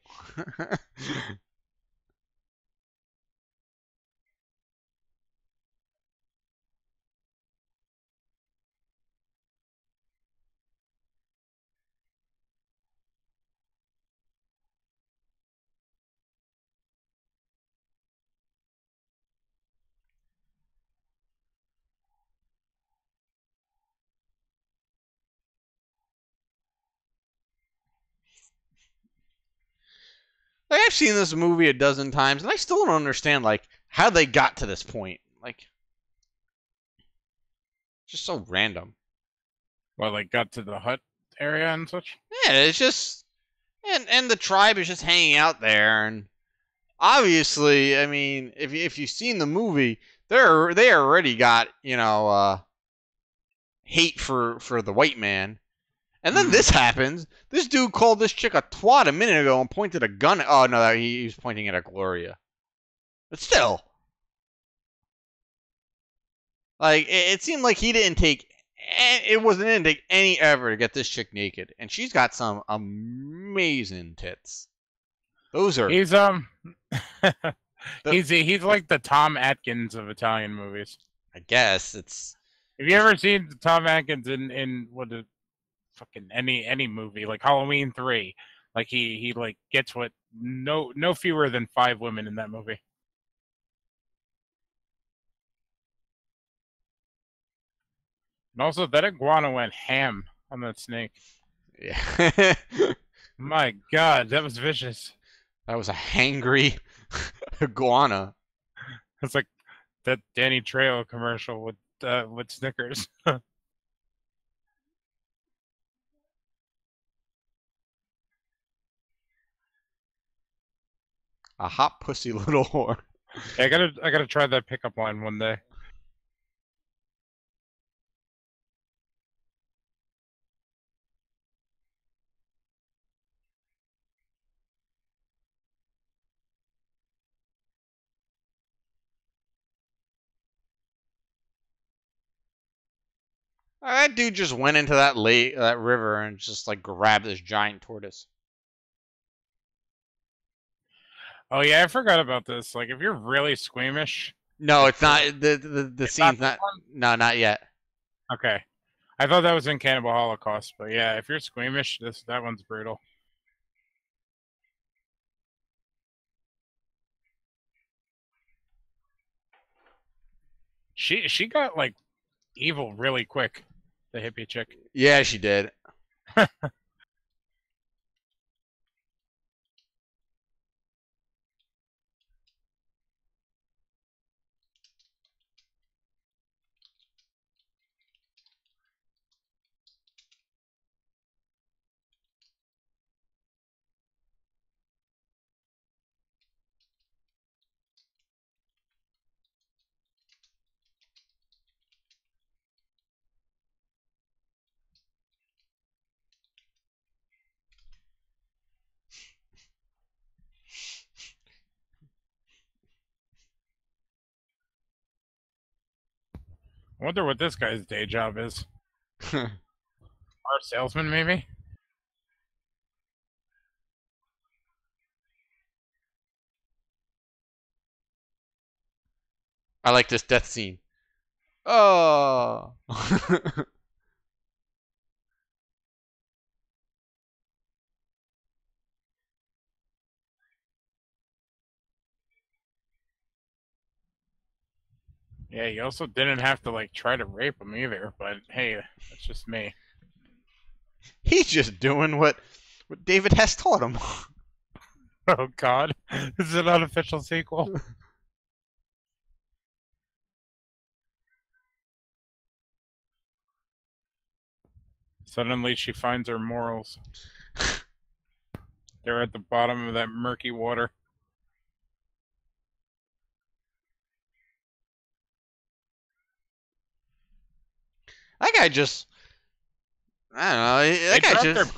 Like, I've seen this movie a dozen times, and I still don't understand like how they got to this point. Like, just so random. Well, like got to the hut area and such. Yeah, it's just and the tribe is just hanging out there, and obviously, I mean, if you've seen the movie, they already got hate for the white man. And then this happens. This dude called this chick a twat a minute ago and pointed a gun. Oh no, he was pointing it at Gloria. But still, like it seemed like he didn't take. It didn't take any effort to get this chick naked, and she's got some amazing tits. Those are. He's he's like the Tom Atkins of Italian movies. I guess it's. Have you ever seen Tom Atkins in what the fucking any movie like Halloween 3? Like he like gets what no fewer than 5 women in that movie. And also that iguana went ham on that snake. Yeah. My God, that was vicious. That was a hangry iguana. It's like that Danny Trejo commercial with Snickers. A hot pussy little whore. I gotta try that pickup line one day. That dude just went into that river, and just like grabbed this giant tortoise. Oh yeah, I forgot about this. Like, if you're really squeamish. No, it's not. The scene's not. No, not yet. Okay, I thought that was in Cannibal Holocaust, but yeah, if you're squeamish, that one's brutal. She got like evil really quick. The hippie chick. Yeah, she did. I wonder what this guy's day job is. Car salesman, maybe? I like this death scene. Oh. Yeah, you also didn't have to like try to rape him either, but hey, that's just me. He's just doing what David Hess taught him. Oh God, this is an unofficial sequel. Suddenly, she finds her morals. They're at the bottom of that murky water. That guy just, I don't know. That guy just.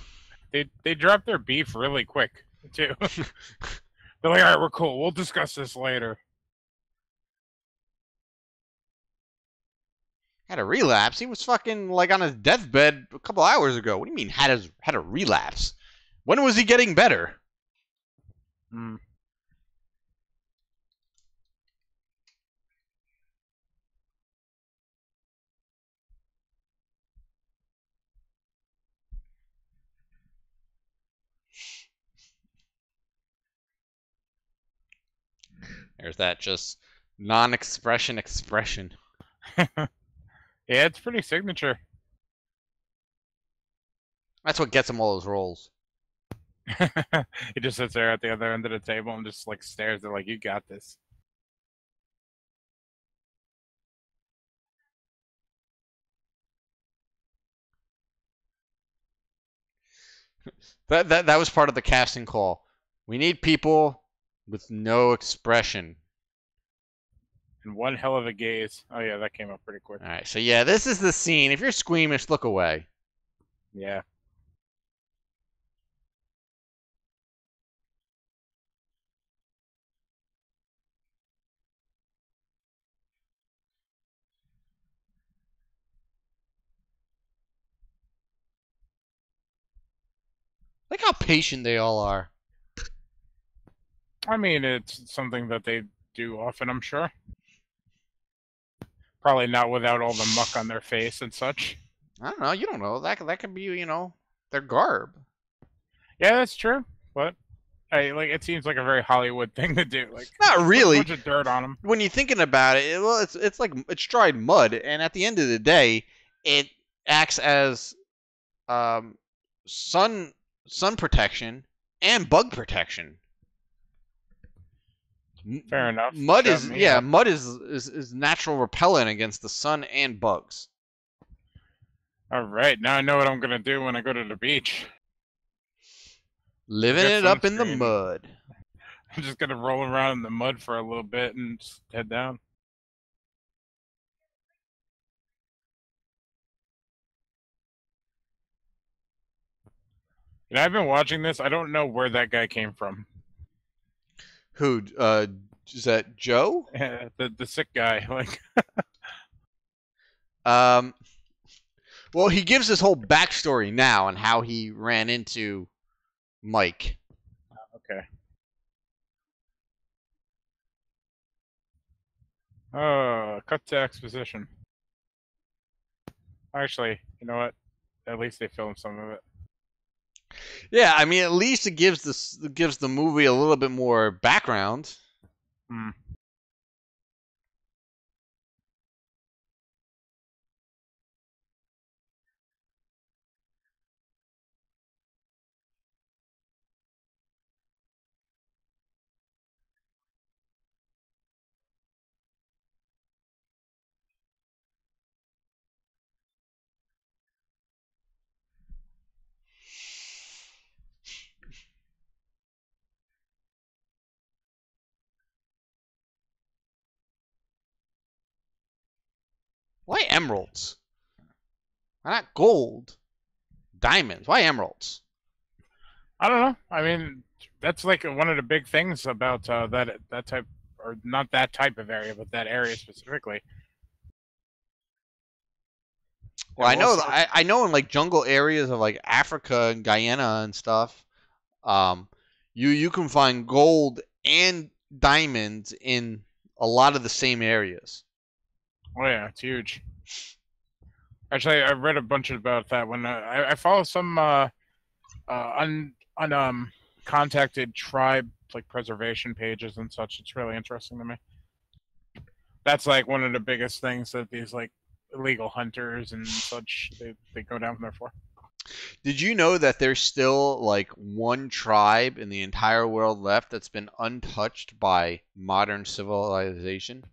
They dropped their beef really quick too. They're like, all right, we're cool. We'll discuss this later. Had a relapse. He was fucking like on his deathbed a couple hours ago. What do you mean had a relapse? When was he getting better? Hmm. There's that just non-expression expression. Yeah, it's pretty signature. That's what gets him all those roles. He just sits there at the other end of the table and just like stares at like, you got this. That was part of the casting call. We need people with no expression. And one hell of a gaze. Oh yeah, that came up pretty quick. All right, so yeah, this is the scene. If you're squeamish, look away. Yeah. Look how patient they all are. I mean, it's something that they do often, I'm sure. Probably not without all the muck on their face and such. I don't know. You don't know. That could be, their garb. Yeah, that's true. But it seems like a very Hollywood thing to do. Like, Not really. Put a bunch of dirt on them. When you're thinking about it, well, it's like it's dried mud, and at the end of the day, it acts as sun protection and bug protection. Fair enough. Mud Shut is me up. mud is natural repellent against the sun and bugs. All right, now I know what I'm gonna do when I go to the beach. Living Get it up in the sunscreen. mud. I'm just gonna roll around in the mud for a little bit and just head down. You know, I've been watching this. I don't know where that guy came from. Who? Is that Joe? The sick guy. Like, Well, he gives his whole backstory now on how he ran into Mike. okay. Oh, cut to exposition. Actually, you know what? At least they filmed some of it. Yeah, I mean, at least it gives the movie a little bit more background. Hmm. Why emeralds? Why not gold? Diamonds? Why emeralds? I don't know. I mean, that's like one of the big things about that type, or not that type of area, but that area specifically. Well, And also- I know in like jungle areas of like Africa and Guyana and stuff, you can find gold and diamonds in a lot of the same areas. Oh yeah, it's huge. Actually, I read a bunch about that when I follow some contacted tribe like preservation pages and such. It's really interesting to me. That's like one of the biggest things that these like illegal hunters and such they go down there for. Did you know that there's still like one tribe in the entire world left that's been untouched by modern civilization?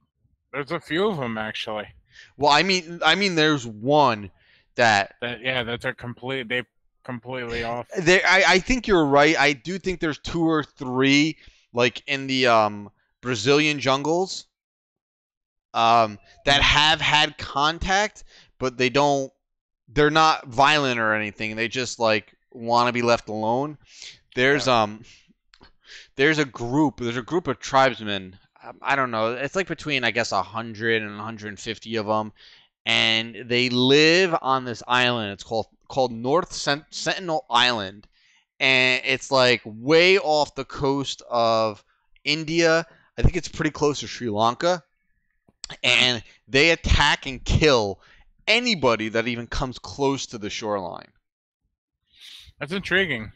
There's a few of them actually. Well, I mean, there's one that they're completely off. I think you're right. I do think there's 2 or 3 like in the Brazilian jungles that have had contact, but they're not violent or anything. They just like want to be left alone. There's a group of tribesmen. I don't know. It's like between, I guess, 100 and 150 of them, and they live on this island. It's called North Sentinel Island, and it's like way off the coast of India. I think it's pretty close to Sri Lanka, and they attack and kill anybody that even comes close to the shoreline. That's intriguing.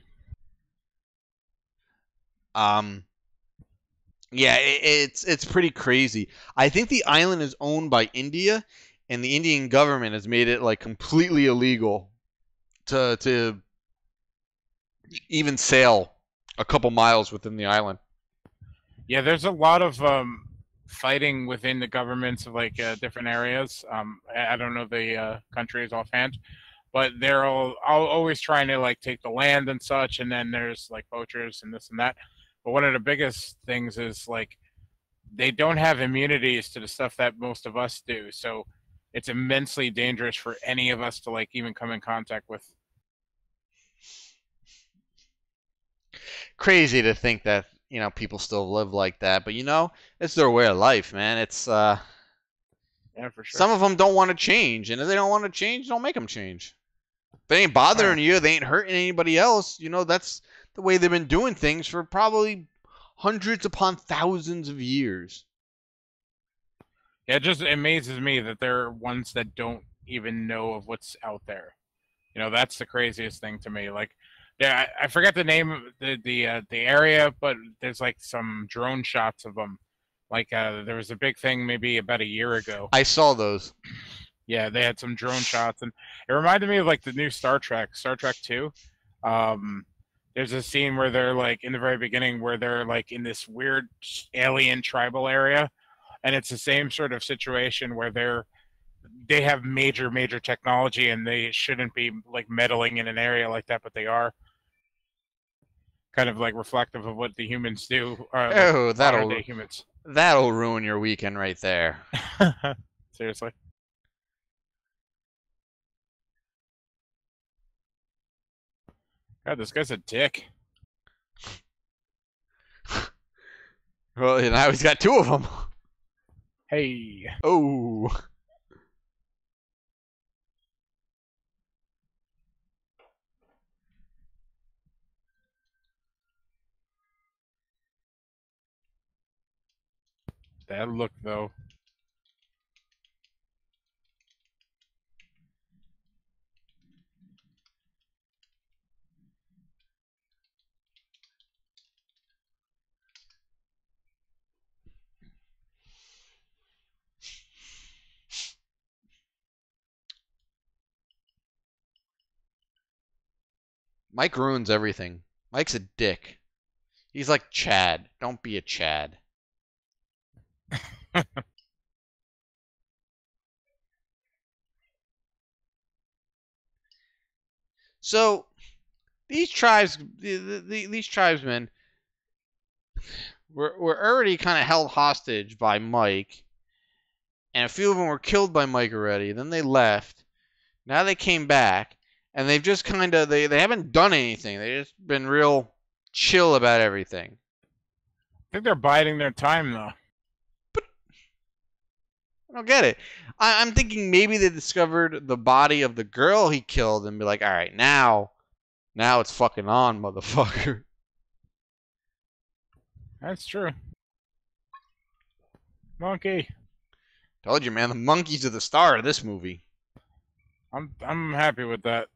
Yeah, it's pretty crazy. I think the island is owned by India, and the Indian government has made it like completely illegal to even sail a couple miles within the island. Yeah, there's a lot of fighting within the governments of like different areas. I don't know the countries offhand, but they're all always trying to like take the land and such. And then there's like poachers and this and that. But one of the biggest things is like they don't have immunities to the stuff that most of us do. So it's immensely dangerous for any of us to like even come in contact with. Crazy to think that, you know, people still live like that, but you know, it's their way of life, man. It's yeah, for sure. Some of them don't want to change, and if they don't want to change, don't make them change. If they ain't bothering you, they ain't hurting anybody else. You know, that's the way they've been doing things for probably hundreds upon thousands of years. Yeah, it just amazes me that there are ones that don't even know of what's out there. You know, that's the craziest thing to me. Like, yeah, I forget the name of the area, but there's like some drone shots of them. Like, there was a big thing maybe about a year ago. I saw those. Yeah, they had some drone shots, and it reminded me of like the new Star Trek 2. There's a scene where they're like in the very beginning where they're like in this weird alien tribal area, and it's the same sort of situation where they have major technology and they shouldn't be like meddling in an area like that, but they are. Kind of like reflective of what the humans do. Oh, humans. That'll ruin your weekend right there. Seriously. God, this guy's a dick. Well, now he's got 2 of them. Hey. Oh. That look, though. Mike ruins everything. Mike's a dick. He's like Chad. Don't be a Chad. So these tribesmen were already kind of held hostage by Mike, and a few of them were killed by Mike already. Then they left. Now they came back, and they've just kind of they haven't done anything. They've just been real chill about everything. I think they're biding their time, though. But I don't get it. I'm thinking maybe they discovered the body of the girl he killed and be like, all right, now it's fucking on, motherfucker. That's true. Monkey. Told you, man. The monkeys are the star of this movie. I'm happy with that.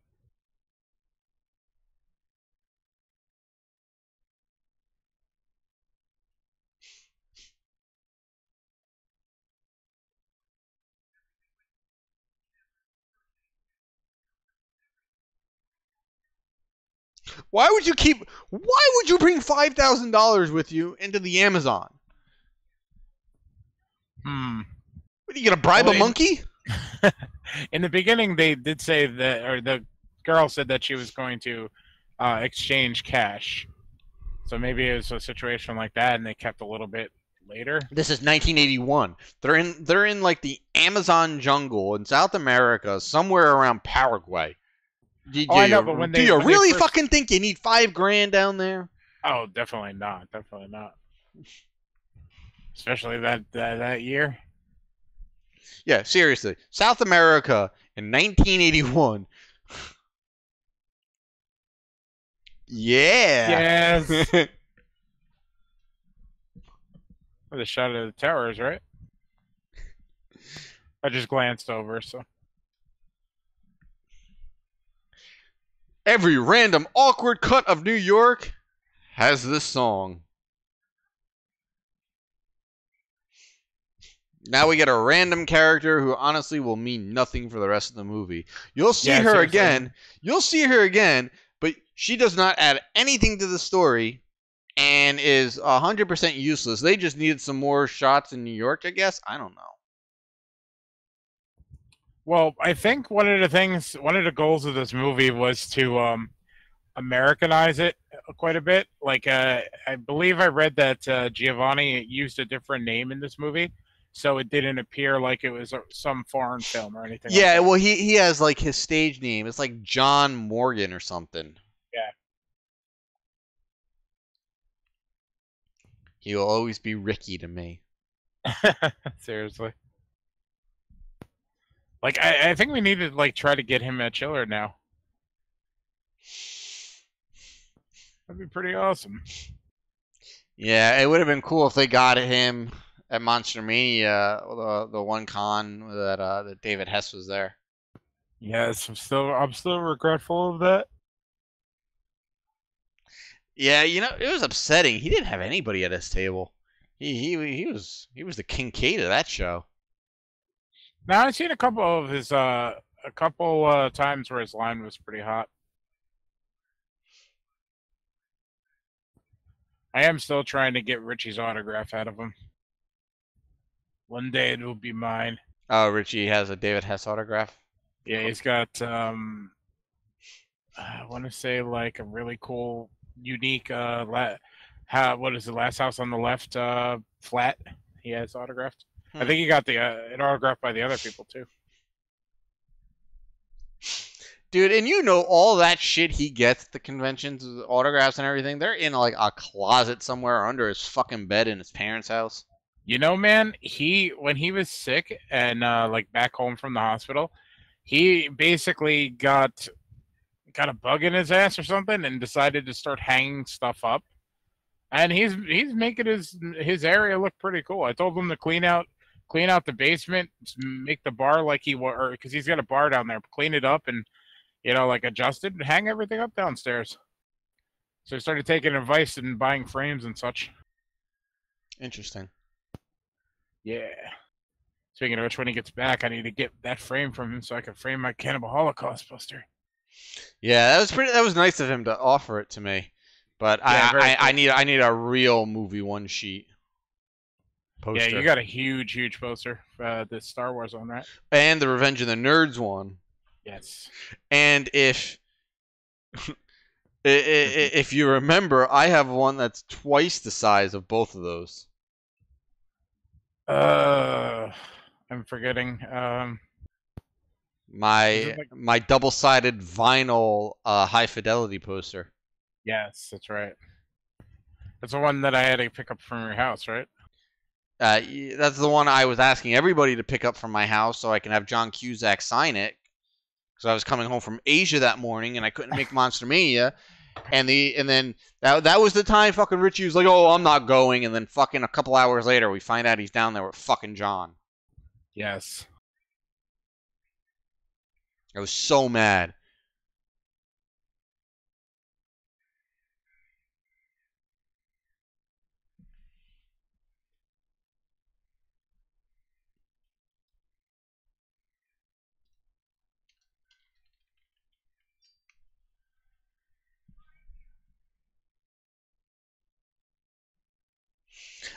Why would you bring $5,000 with you into the Amazon? What, are you gonna bribe a monkey? In the beginning, they did say that, or the girl said that she was going to exchange cash. So maybe it was a situation like that, and they kept a little bit later. This is 1981. They're in like the Amazon jungle in South America, somewhere around Paraguay. I know, but when do you really fucking think you need $5,000 down there? Oh, definitely not. Definitely not. Especially that year. Yeah, seriously. South America in 1981. Yeah. Yes. With a shot of the towers, right? I just glanced over, so. Every random awkward cut of New York has this song. Now we get a random character who honestly will mean nothing for the rest of the movie. You'll see her seriously. again. You'll see her again, but she does not add anything to the story and is 100% useless. They just needed some more shots in New York, I guess. I don't know. Well, I think one of the goals of this movie was to Americanize it quite a bit. Like, I believe I read that Giovanni used a different name in this movie, so it didn't appear like it was some foreign film or anything. Yeah, like that. well, he has like his stage name. It's like John Morgan or something. Yeah. He will always be Ricky to me. Seriously. Like, I think we need to like try to get him at Chiller now. That'd be pretty awesome. Yeah, it would have been cool if they got him at Monster Mania, the one con that David Hess was there. Yes, I'm still regretful of that. Yeah, you know, it was upsetting. He didn't have anybody at his table. He was the Kincaid of that show. Now I've seen a couple of his times where his line was pretty hot. I am still trying to get Richie's autograph out of him. One day it will be mine. Oh, Richie has a David Hess autograph? Yeah, he's got I want to say like a really cool, unique what is the Last House on the Left flat he has autographed. I think he got an autograph by the other people too. Dude, and you know all that shit he gets at the conventions, autographs and everything, they're in like a closet somewhere under his fucking bed in his parents' house. You know, man, when he was sick and like back home from the hospital, he basically got a bug in his ass or something and decided to start hanging stuff up. And he's making his area look pretty cool. I told him to clean out the basement, make the bar like because he's got a bar down there, clean it up and, you know, like adjust it and hang everything up downstairs. So he started taking advice and buying frames and such. Interesting. Yeah. Speaking of which, when he gets back, I need to get that frame from him so I can frame my Cannibal Holocaust poster. Yeah, that was nice of him to offer it to me. But yeah, I need a real movie one sheet poster. Yeah, you got a huge poster for the Star Wars one, right? And the Revenge of the Nerds one. Yes. And if you remember, I have one that's twice the size of both of those. I'm forgetting. My double-sided vinyl high fidelity poster. Yes, that's right. That's the one that I had to pick up from your house, right? That's the one I was asking everybody to pick up from my house so I can have John Cusack sign it. Because I was coming home from Asia that morning and I couldn't make Monster Mania. And then that was the time fucking Richie was like, oh, I'm not going. And then fucking a couple hours later, we find out he's down there with fucking John. Yes. I was so mad.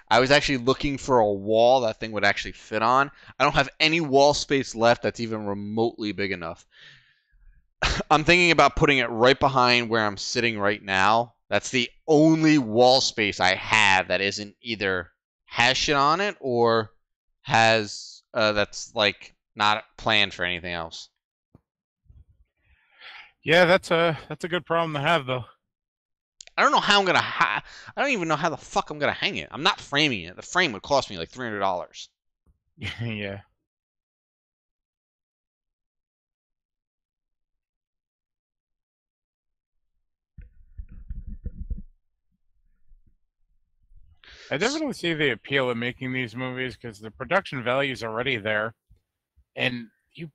I was actually looking for a wall that thing would actually fit on. I don't have any wall space left that's even remotely big enough. I'm thinking about putting it right behind where I'm sitting right now. That's the only wall space I have that isn't either has shit on it or has that's like not planned for anything else. Yeah, that's a good problem to have, though. I don't know how I'm gonna. I don't even know how the fuck I'm gonna hang it. I'm not framing it. The frame would cost me like $300. Yeah. I definitely see the appeal of making these movies because the production value is already there, and you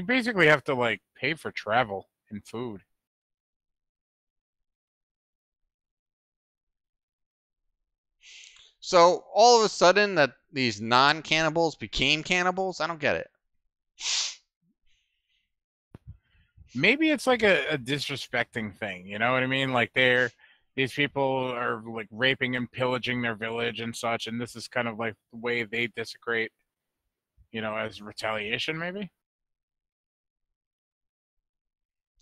basically have to like pay for travel and food. So all of a sudden that these non-cannibals became cannibals, I don't get it. Maybe it's like a disrespecting thing, you know what I mean? Like these people are like raping and pillaging their village and such, and this is kind of like the way they desecrate, as retaliation, maybe.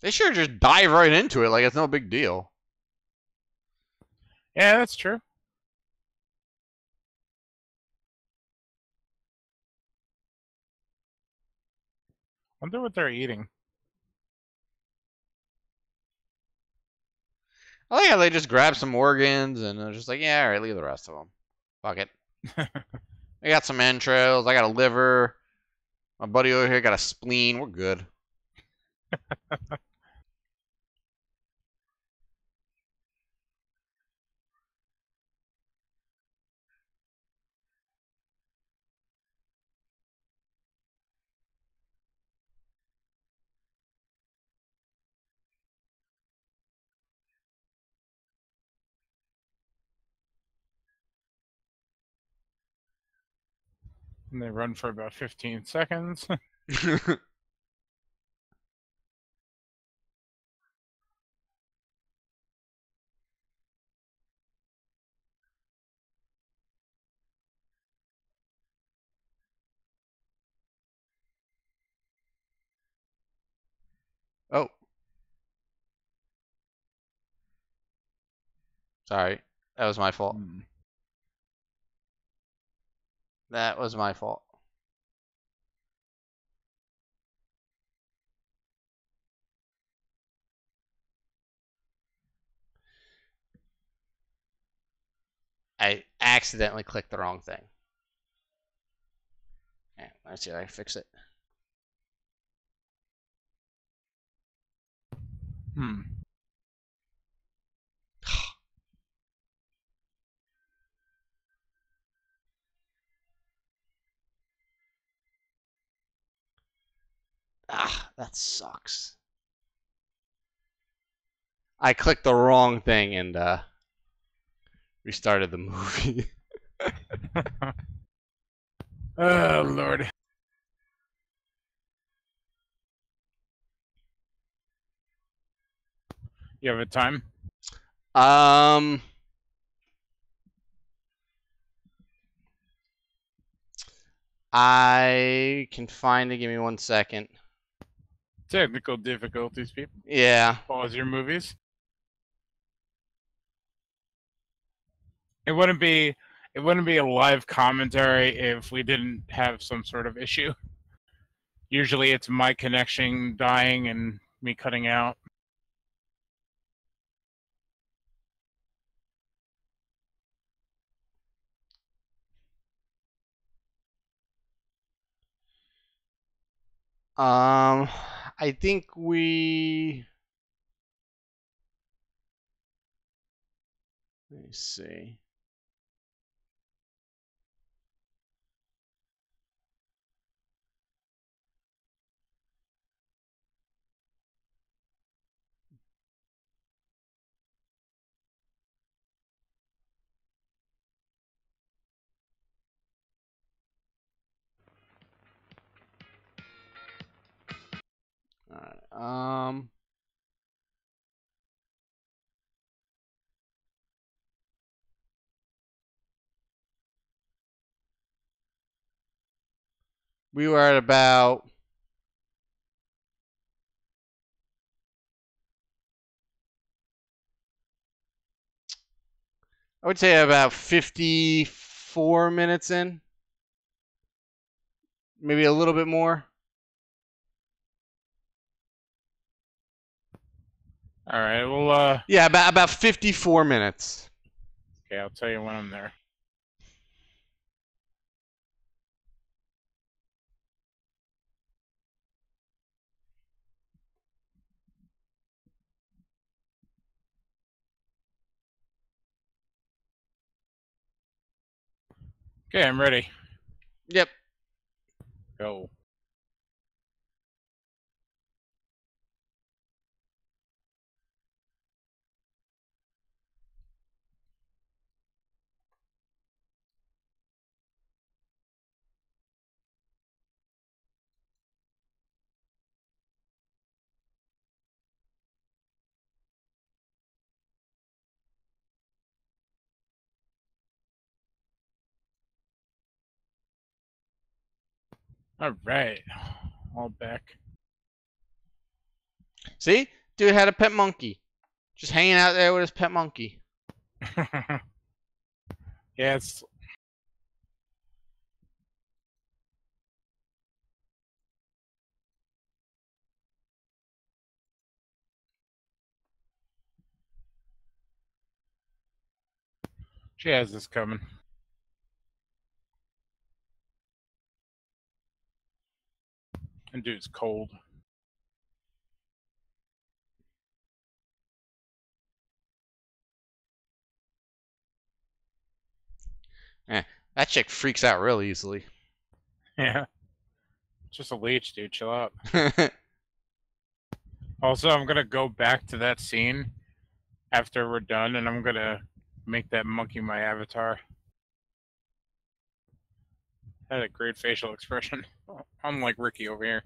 They should just dive right into it like it's no big deal. Yeah, that's true. Wonder what they're eating. I like how they just grab some organs and they're just like, yeah, all right, leave the rest of them. Fuck it. I got some entrails. I got a liver. My buddy over here got a spleen. We're good. And they run for about 15 seconds. Oh. Sorry. That was my fault. That was my fault. I accidentally clicked the wrong thing. Yeah, let's see if I can fix it. Ah, that sucks. I clicked the wrong thing and restarted the movie. Oh, Lord. You have a time? I can find it. Give me 1 second. Technical difficulties, people. Yeah. Pause your movies. It wouldn't be a live commentary if we didn't have some sort of issue. Usually it's my connection dying and me cutting out. I think we Let me see. All right. We were at about I would say about 54 minutes in. Maybe a little bit more. All right. Well, Yeah, about 54 minutes. okay, I'll tell you when I'm there. Okay, I'm ready. Yep. Go. All right. All back. See? Dude had a pet monkey. Just hanging out there with his pet monkey. Yes. She has this coming. And dude's cold. That chick freaks out real easily. Yeah. Just a leech, dude. Chill out. Also, I'm gonna go back to that scene after we're done, and I'm gonna make that monkey my avatar. Had a great facial expression. Unlike Ricky over here.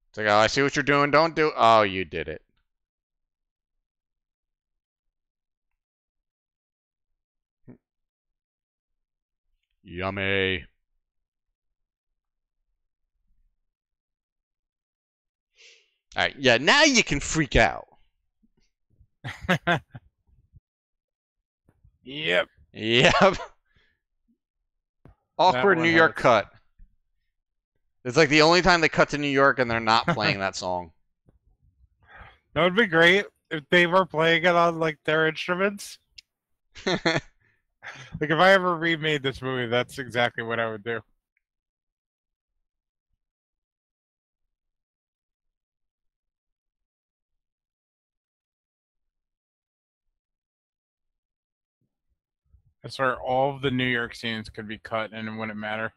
It's like, oh, I see what you're doing. Don't do. Oh, you did it. Yummy. All right. Yeah, now you can freak out. Yep. Yep. Awkward one New York hurts. cut. It's like the only time they cut to New York and they're not playing that song. That would be great if they were playing it on like their instruments. Like if I ever remade this movie, that's exactly what I would do. I swear all of the New York scenes could be cut and it wouldn't matter.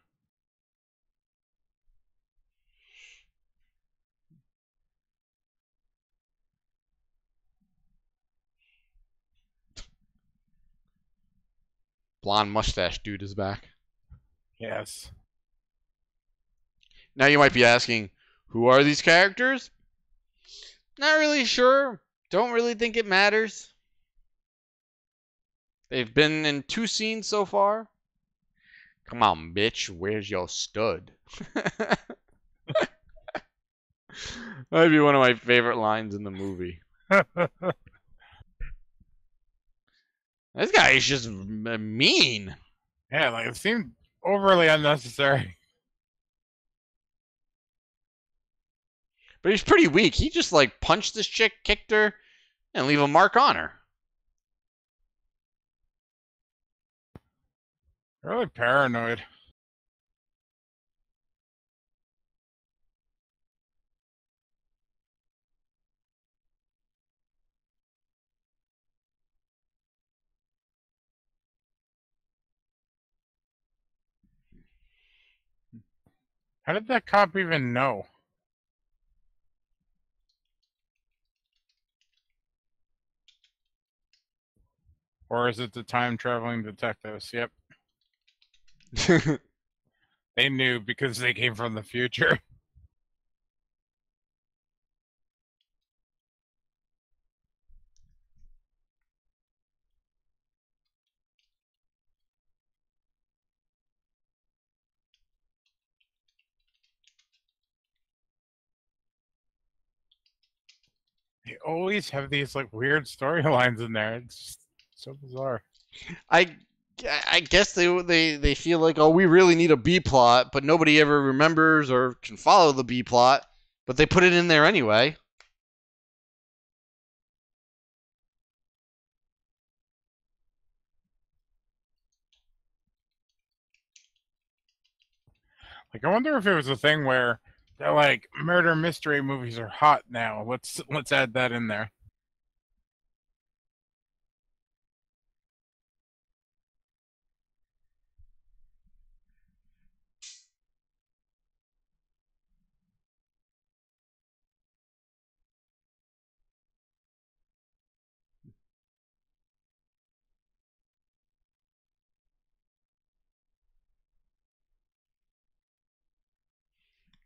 Blonde mustache dude is back. Yes. Now you might be asking, who are these characters? Not really sure. Don't really think it matters. They've been in 2 scenes so far. Come on, bitch. Where's your stud? That'd be one of my favorite lines in the movie. This guy is just mean. Yeah, like it seemed overly unnecessary. But he's pretty weak. He just like punched this chick, kicked her, and leave a mark on her. Really paranoid. How did that cop even know? Or is it the time-traveling detectives? Yep. They knew because they came from the future. They always have these like weird storylines in there. It's just so bizarre. I guess they feel like, oh, we really need a B plot, but nobody ever remembers or can follow the B plot, but they put it in there anyway. Like, I wonder if it was a thing where they're like, murder mystery movies are hot now. Let's add that in there.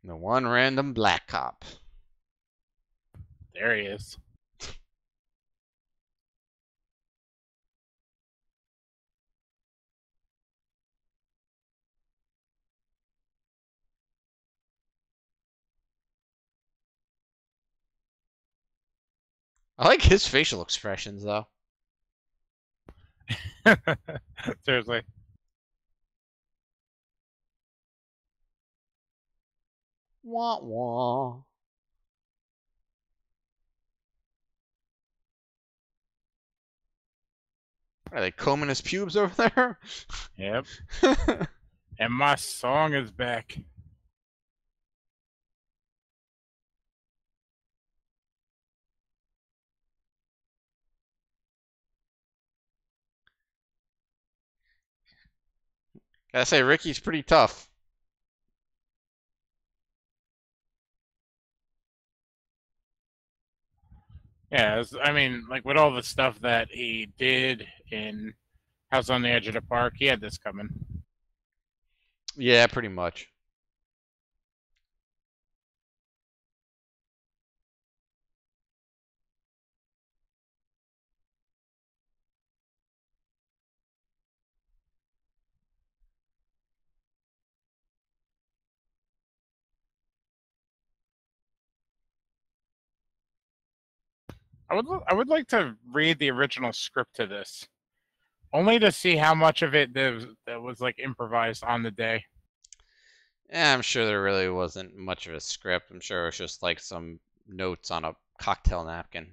The one random black cop. There he is. I like his facial expressions though. Seriously. Wah wah. Are they combing his pubes over there? Yep. And my song is back. Gotta say, Ricky's pretty tough. Yeah, I mean, like with all the stuff that he did in House on the Edge of the Park, he had this coming. Yeah, pretty much. I would like to read the original script to this, only to see how much of it that was like improvised on the day. Yeah, I'm sure there really wasn't much of a script. I'm sure it was just like some notes on a cocktail napkin.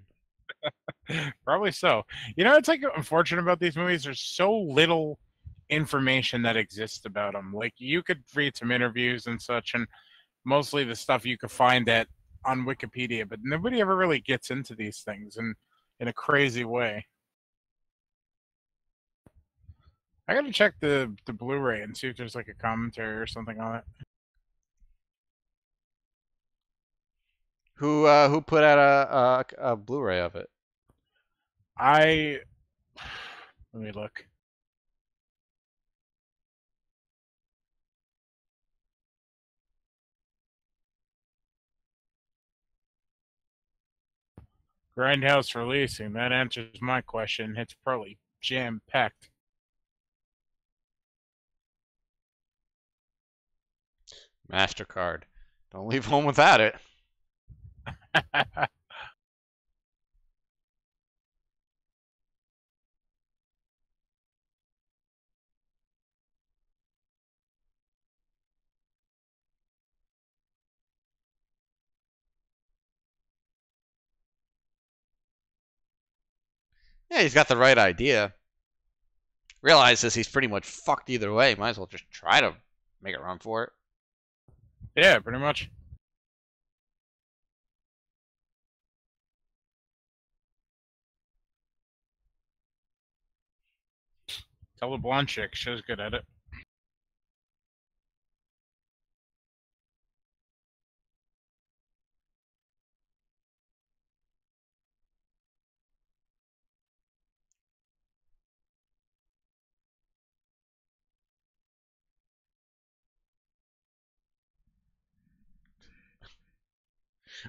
Probably so. You know, it's like unfortunate about these movies. There's so little information that exists about them. Like you could read some interviews and such, and mostly the stuff you could find on Wikipedia, but nobody ever really gets into these things in a crazy way. I gotta check the Blu-ray and see if there's like a commentary or something on it. Who put out a Blu-ray of it? Let me look. Grindhouse releasing. That answers my question. It's probably jam-packed. MasterCard. Don't leave home without it. Yeah, he's got the right idea. Realizes he's pretty much fucked either way. Might as well just try to make a run for it. Yeah, pretty much. Tell the blonde chick. She was good at it.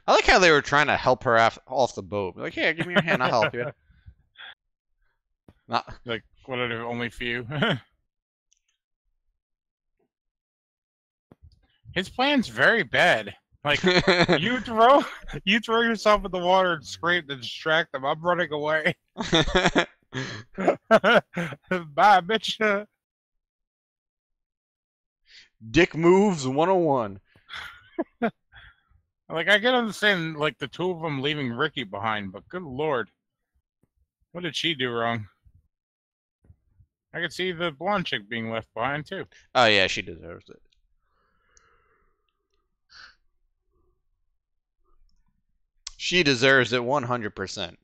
I like how they were trying to help her off the boat. Like, here, give me your hand, I'll help you. Not Like, what are there only few? His plan's very bad. Like, you throw yourself in the water and scream to distract them. I'm running away. Bye, bitch. Dick moves 101. Like, I can understand, like, the two of them leaving Ricky behind, but good lord. What did she do wrong? I could see the blonde chick being left behind, too. Oh, yeah, she deserves it. She deserves it 100%.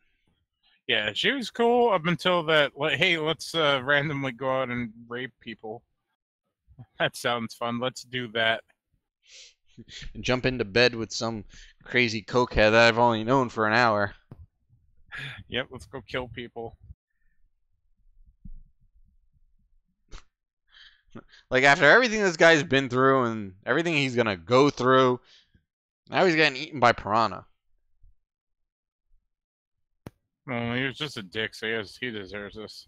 Yeah, she was cool up until that, like, hey, let's randomly go out and rape people. That sounds fun. Let's do that. And jump into bed with some crazy cokehead that I've only known for an hour. Yep, let's go kill people. Like, after everything this guy's been through and everything he's gonna go through, now he's getting eaten by piranha. Well, he was just a dick, so yes, he deserves this.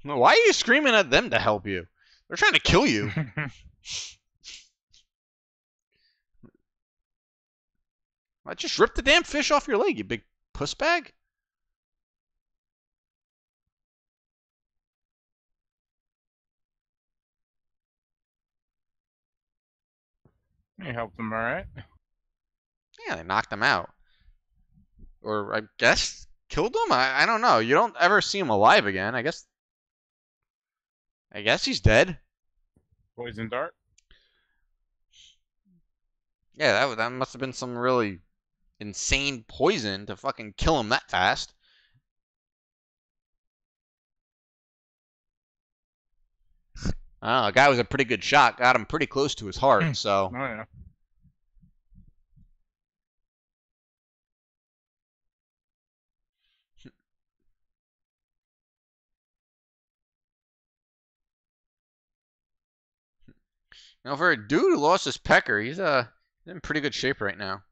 Why are you screaming at them to help you? They're trying to kill you. I just ripped the damn fish off your leg, you big puss bag. He helped him, alright. Yeah, they knocked him out. Or, I guess, killed him? I don't know. You don't ever see him alive again. I guess he's dead. Poison dart. Yeah, that must have been some really insane poison to fucking kill him that fast. The guy was a pretty good shot. Got him pretty close to his heart, so... Oh, yeah. You know, for a dude who lost his pecker, he's in pretty good shape right now.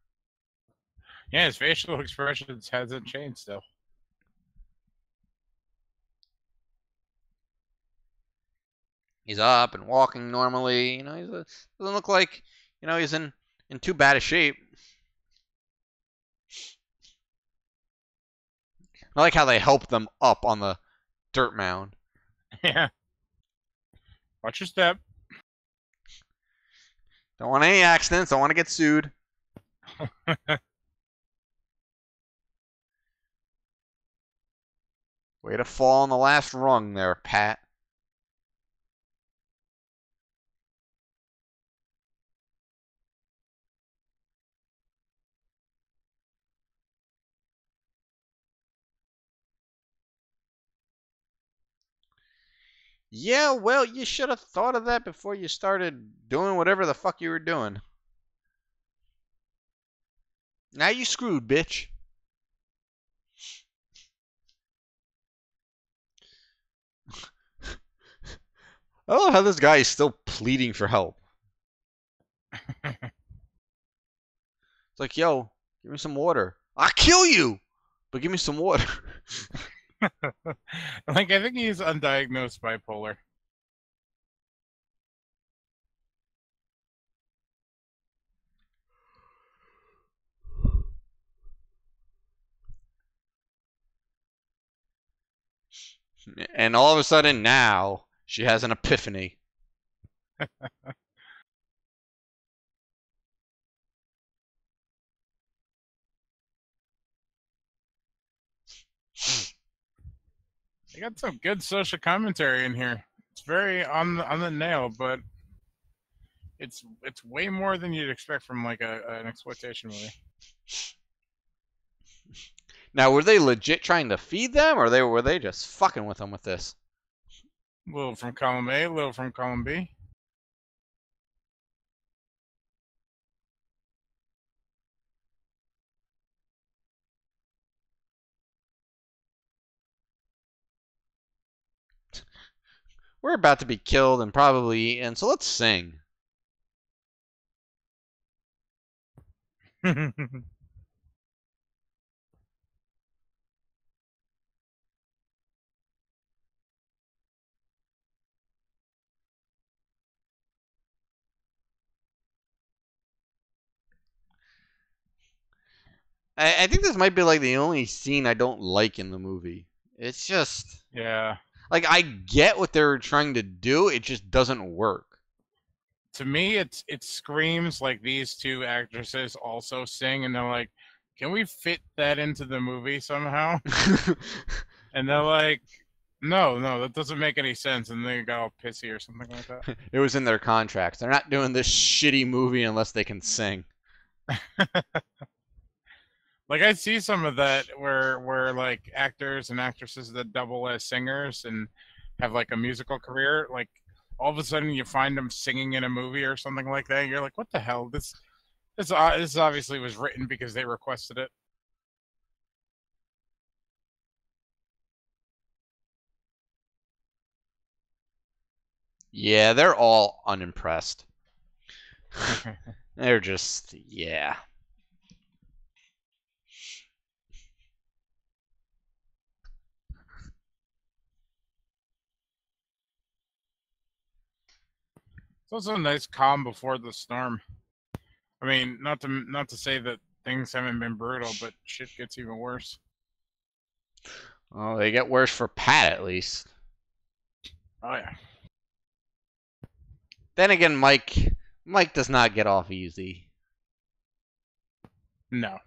Yeah, his facial expressions hasn't changed still. He's up and walking normally. You know, doesn't look like, you know, he's in too bad a shape. I like how they help them up on the dirt mound. Yeah. Watch your step. Don't want any accidents. Don't want to get sued. Way to fall on the last rung there, Pat. Yeah, well, you should have thought of that before you started doing whatever the fuck you were doing. Now you screwed, bitch. I love how this guy is still pleading for help. It's like, yo, give me some water. I'll kill you, but give me some water. Like, I think he's undiagnosed bipolar. And all of a sudden now, she has an epiphany. They got some good social commentary in here. It's very on the nail, but it's way more than you'd expect from like an exploitation movie. Now, were they legit trying to feed them, or were they just fucking with them with this? A little from column A, a little from column B. We're about to be killed and probably eaten, so let's sing. I think this might be like the only scene I don't like in the movie. It's just Yeah. like I get what they're trying to do, it just doesn't work. To me, it screams like these two actresses also sing, and they're like, "Can we fit that into the movie somehow?" And they're like, "No, that doesn't make any sense." And they got all pissy or something like that. It was in their contracts. They're not doing this shitty movie unless they can sing. Like I see some of that where like actors and actresses that double as singers and have like a musical career, like all of a sudden you find them singing in a movie or something like that. And you're like, what the hell? This obviously was written because they requested it. Yeah, they're all unimpressed. They're just, yeah. It's also a nice calm before the storm. I mean, not to say that things haven't been brutal, but shit gets even worse. Well, they get worse for Pat, at least. Oh yeah. Then again, Mike does not get off easy. No.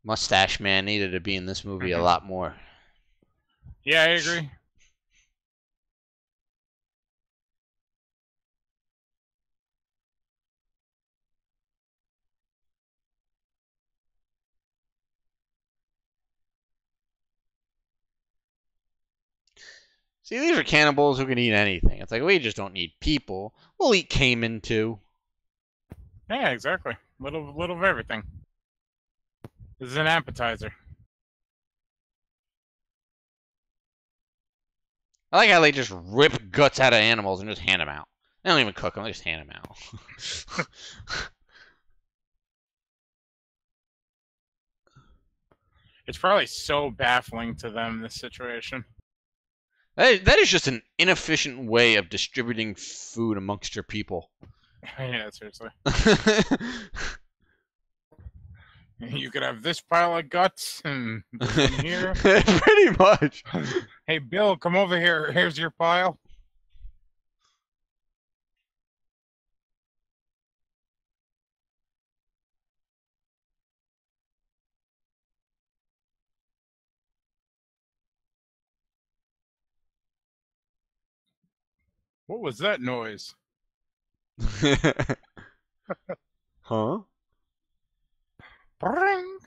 Mustache Man needed to be in this movie a lot more. Yeah, I agree. See, these are cannibals who can eat anything. It's like, we just don't need people. We'll eat caiman, too. Yeah, exactly. Little of everything. This is an appetizer. I like how they just rip guts out of animals and just hand them out. They don't even cook them, they just hand them out. It's probably so baffling to them, this situation. That is just an inefficient way of distributing food amongst your people. Yeah, seriously. You could have this pile of guts and this one here. Pretty much. Hey, Bill, come over here. Here's your pile. What was that noise? Huh? Bring.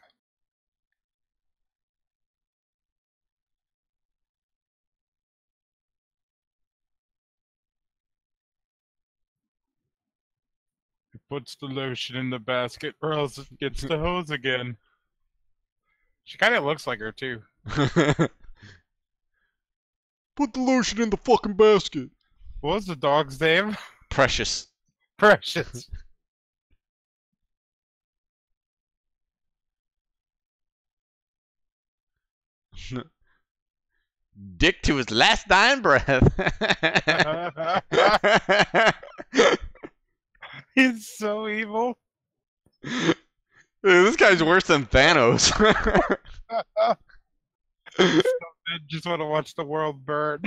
He puts the lotion in the basket, or else it gets the hose again. She kind of looks like her, too. Put the lotion in the fucking basket. What was the dog's name? Precious. Precious. Dick to his last dying breath. He's so evil. This guy's worse than Thanos. I just want to watch the world burn.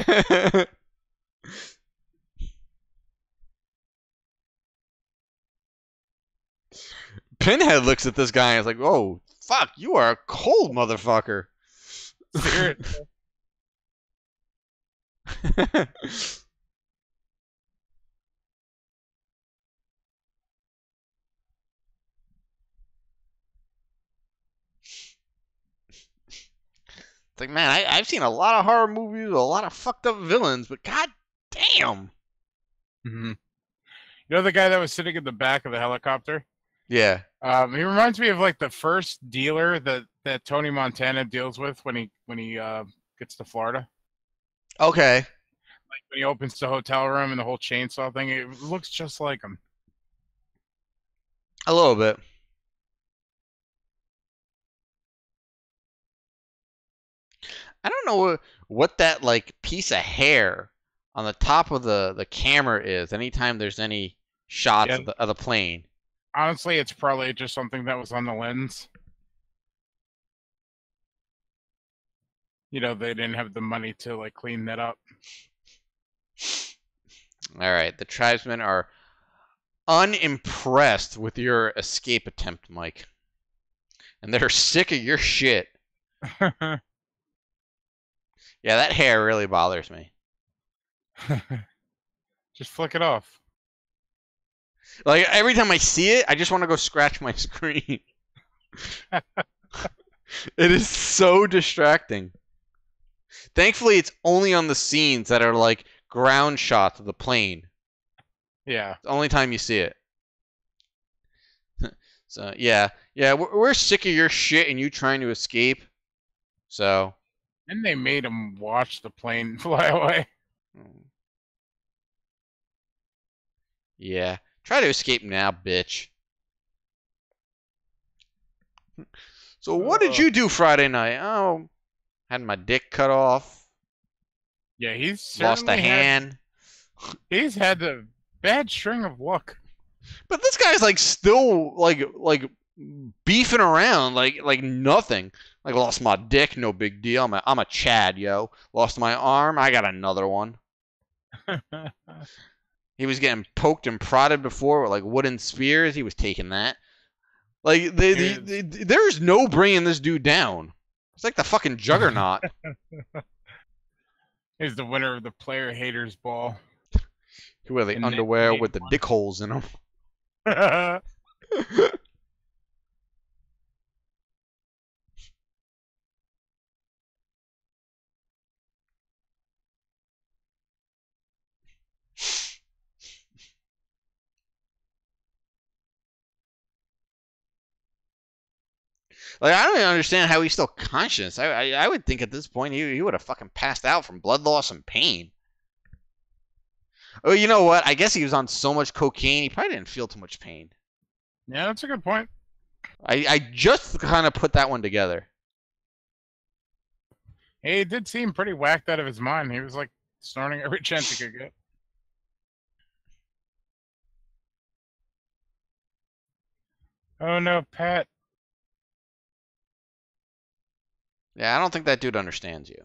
Pinhead looks at this guy and is like, "Oh, fuck, you are a cold motherfucker." Seriously. like, man, I've seen a lot of horror movies with a lot of fucked up villains, but god damn. You know the guy that was sitting in the back of the helicopter? Yeah. He reminds me of like the first dealer that Tony Montana deals with when he gets to Florida. Okay. Like when he opens the hotel room and the whole chainsaw thing, it looks just like him. A little bit. I don't know what that like piece of hair on the top of the camera is. Anytime there's any shots of the plane. Honestly, it's probably just something that was on the lens. You know, they didn't have the money to like clean that up. All right, the tribesmen are unimpressed with your escape attempt, Mike. And they're sick of your shit. Yeah, that hair really bothers me. Just flick it off. Like, every time I see it, I just want to go scratch my screen. It is so distracting. Thankfully, it's only on the scenes that are, like, ground shots of the plane. Yeah. It's the only time you see it. So, yeah. Yeah, we're sick of your shit and you trying to escape. So. And they made him watch the plane fly away. Yeah. Try to escape now, bitch. So what did you do Friday night? Oh, had my dick cut off. Yeah, he's lost a hand. He's had a bad string of luck. But this guy's like still like beefing around like nothing. Like, lost my dick, no big deal. I'm a Chad, yo. Lost my arm, I got another one. He was getting poked and prodded before with like wooden spears. He was taking that. Like there's no bringing this dude down. It's like the fucking juggernaut. He's the winner of the player haters ball. He wear the underwear with the dick holes in them. Like, I don't even understand how he's still conscious. I would think at this point he would have fucking passed out from blood loss and pain. Oh, you know what? I guess he was on so much cocaine, he probably didn't feel too much pain. Yeah, that's a good point. I just kind of put that one together. He did seem pretty whacked out of his mind. He was like snorting every chance he could get. Oh no, Pat. Yeah, I don't think that dude understands you.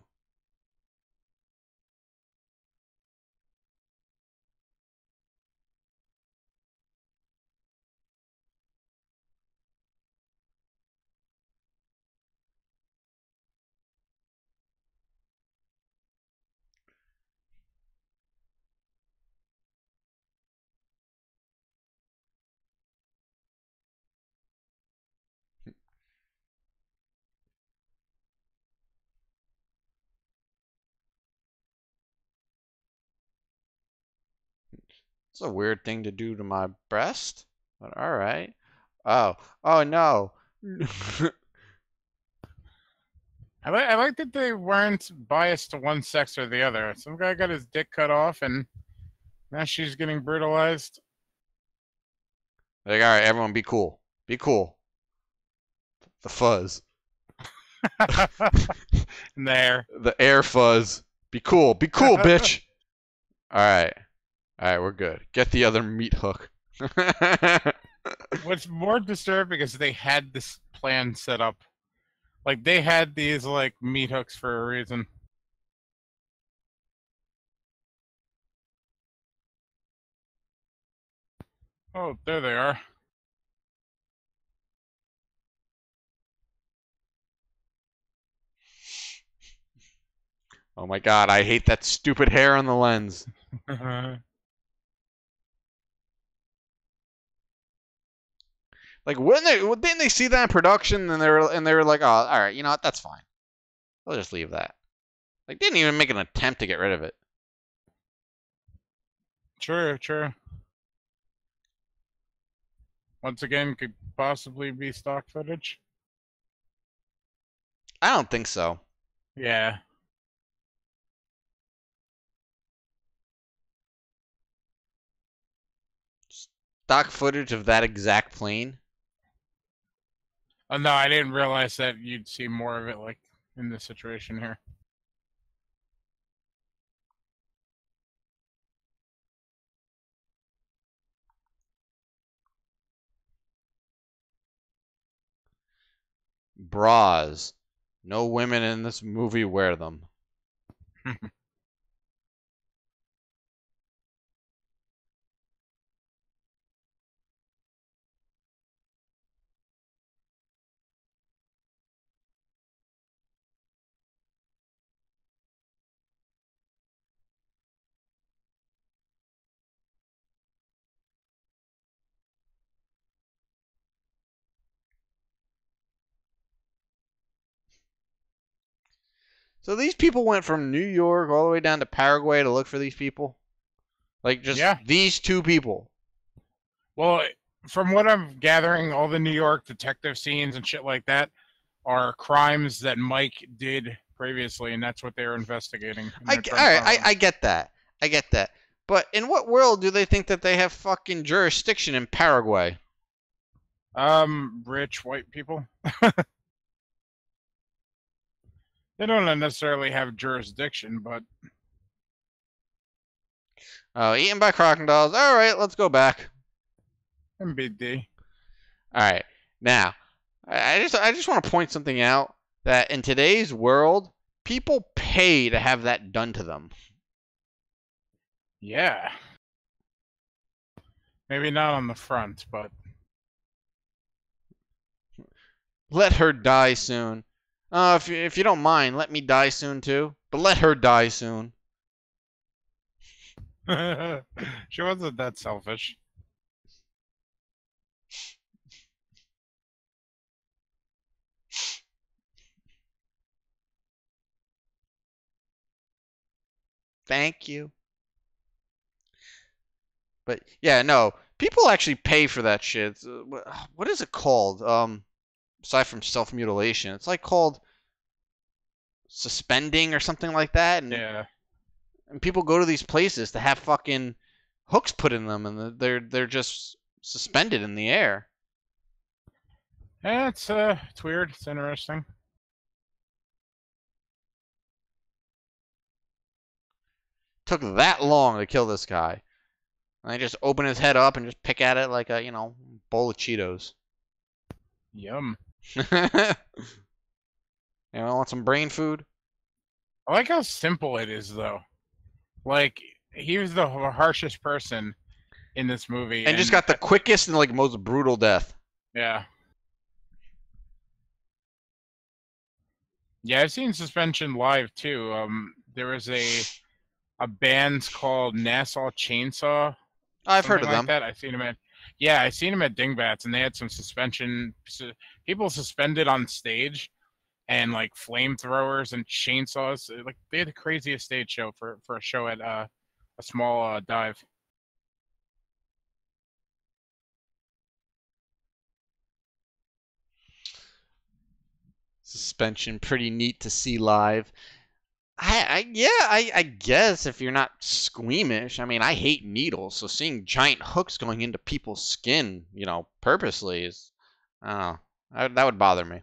It's a weird thing to do to my breast, but all right. Oh no. I like that they weren't biased to one sex or the other. Some guy got his dick cut off, and now she's getting brutalized. Like, all right, everyone, be cool. Be cool. The fuzz. There. The air fuzz. Be cool. Be cool, bitch. All right. All right, we're good. Get the other meat hook. What's more disturbing is they had this plan set up. Like, they had these, like, meat hooks for a reason. Oh, there they are. Oh my god, I hate that stupid hair on the lens. Like, didn't they see that in production and they were like, oh, all right, you know what, that's fine. They'll just leave that. Like, they didn't even make an attempt to get rid of it. True. Once again, could possibly be stock footage. I don't think so. Yeah. Stock footage of that exact plane? Oh, no, I didn't realize that you'd see more of it, like, in this situation here. Bras. No women in this movie wear them. So these people went from New York all the way down to Paraguay to look for these people? Like, just these two people? Well, from what I'm gathering, all the New York detective scenes and shit like that are crimes that Mike did previously, and that's what they were investigating. I get that. I get that. But in what world do they think that they have fucking jurisdiction in Paraguay? Rich white people. They don't necessarily have jurisdiction, but... Oh, eaten by crocodiles. All right, let's go back. MBD. All right. Now, I just want to point something out, that in today's world, people pay to have that done to them. Yeah. Maybe not on the front, but... Let her die soon. If you don't mind, let me die soon too. But let her die soon. She wasn't that selfish. Thank you. But yeah, no, people actually pay for that shit. What is it called? Aside from self-mutilation, it's like called suspending or something like that. And, yeah. And people go to these places to have fucking hooks put in them, and they're just suspended in the air. Yeah, it's weird. It's interesting. Took that long to kill this guy. And I just open his head up and just pick at it like a, bowl of Cheetos. Yum. Want some brain food? I like how simple it is, though. Like, he was the harshest person in this movie. And just got the quickest and, most brutal death. Yeah. Yeah, I've seen Suspension live, too. There was a band called Nassau Chainsaw. I've heard of them. That. I've seen them at... Yeah, I've seen them at Dingbats, and they had some suspension... People suspended on stage, and, flamethrowers and chainsaws. They had the craziest stage show for a show at a small dive. Suspension, pretty neat to see live. I guess if you're not squeamish. I mean, I hate needles, so seeing giant hooks going into people's skin, purposely is, I don't know, that would bother me.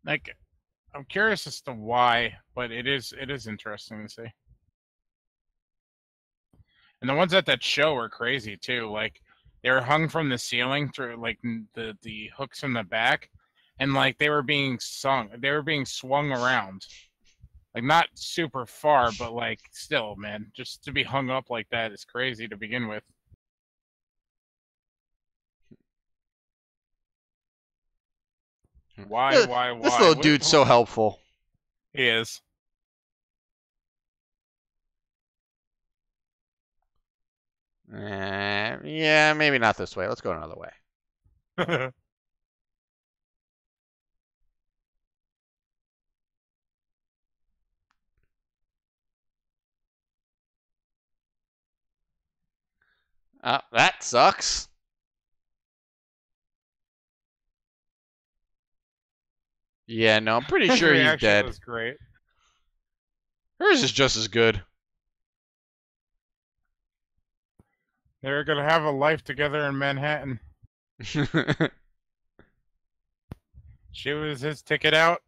I'm curious as to why, but it is interesting to see. And the ones at that show were crazy too. They were hung from the ceiling through the hooks in the back, and they were being swung around. Not super far, but still, man, just to be hung up like that is crazy to begin with. Why? This little dude's so helpful. He is. Yeah, maybe not this way. Let's go another way. That sucks. Yeah, no, I'm pretty His sure he's reaction dead. was great. Hers is just as good. They're gonna have a life together in Manhattan. She was his ticket out.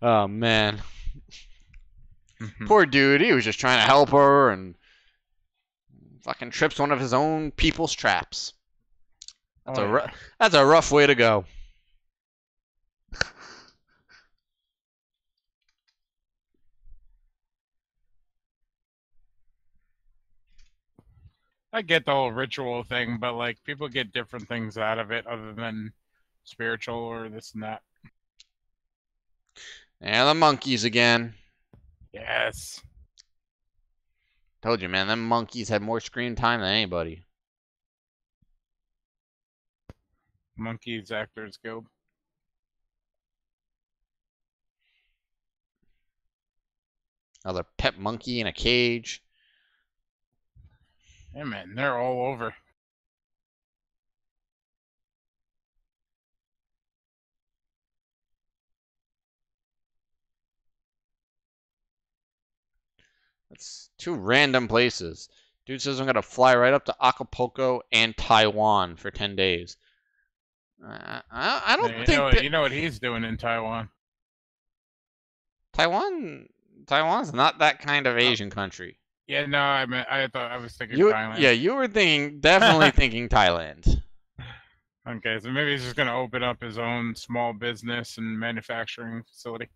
Oh, man. Poor dude, he was just trying to help her and fucking trips one of his own people's traps. That's a rough way to go. I get the whole ritual thing, but like people get different things out of it other than spiritual or this and that. And the monkeys again. Yes. Told you, man, them monkeys had more screen time than anybody. Monkeys Actors Guild. Another pet monkey in a cage. Yeah, man, they're all over. That's two random places. Dude says I'm gonna fly right up to Acapulco and Taiwan for 10 days. I don't You think know, that you know what he's doing in Taiwan. Taiwan's not that kind of Asian country. Yeah, no, I was thinking You, Thailand. yeah, you were definitely thinking Thailand. Okay, so maybe he's just gonna open up his own small business and manufacturing facility.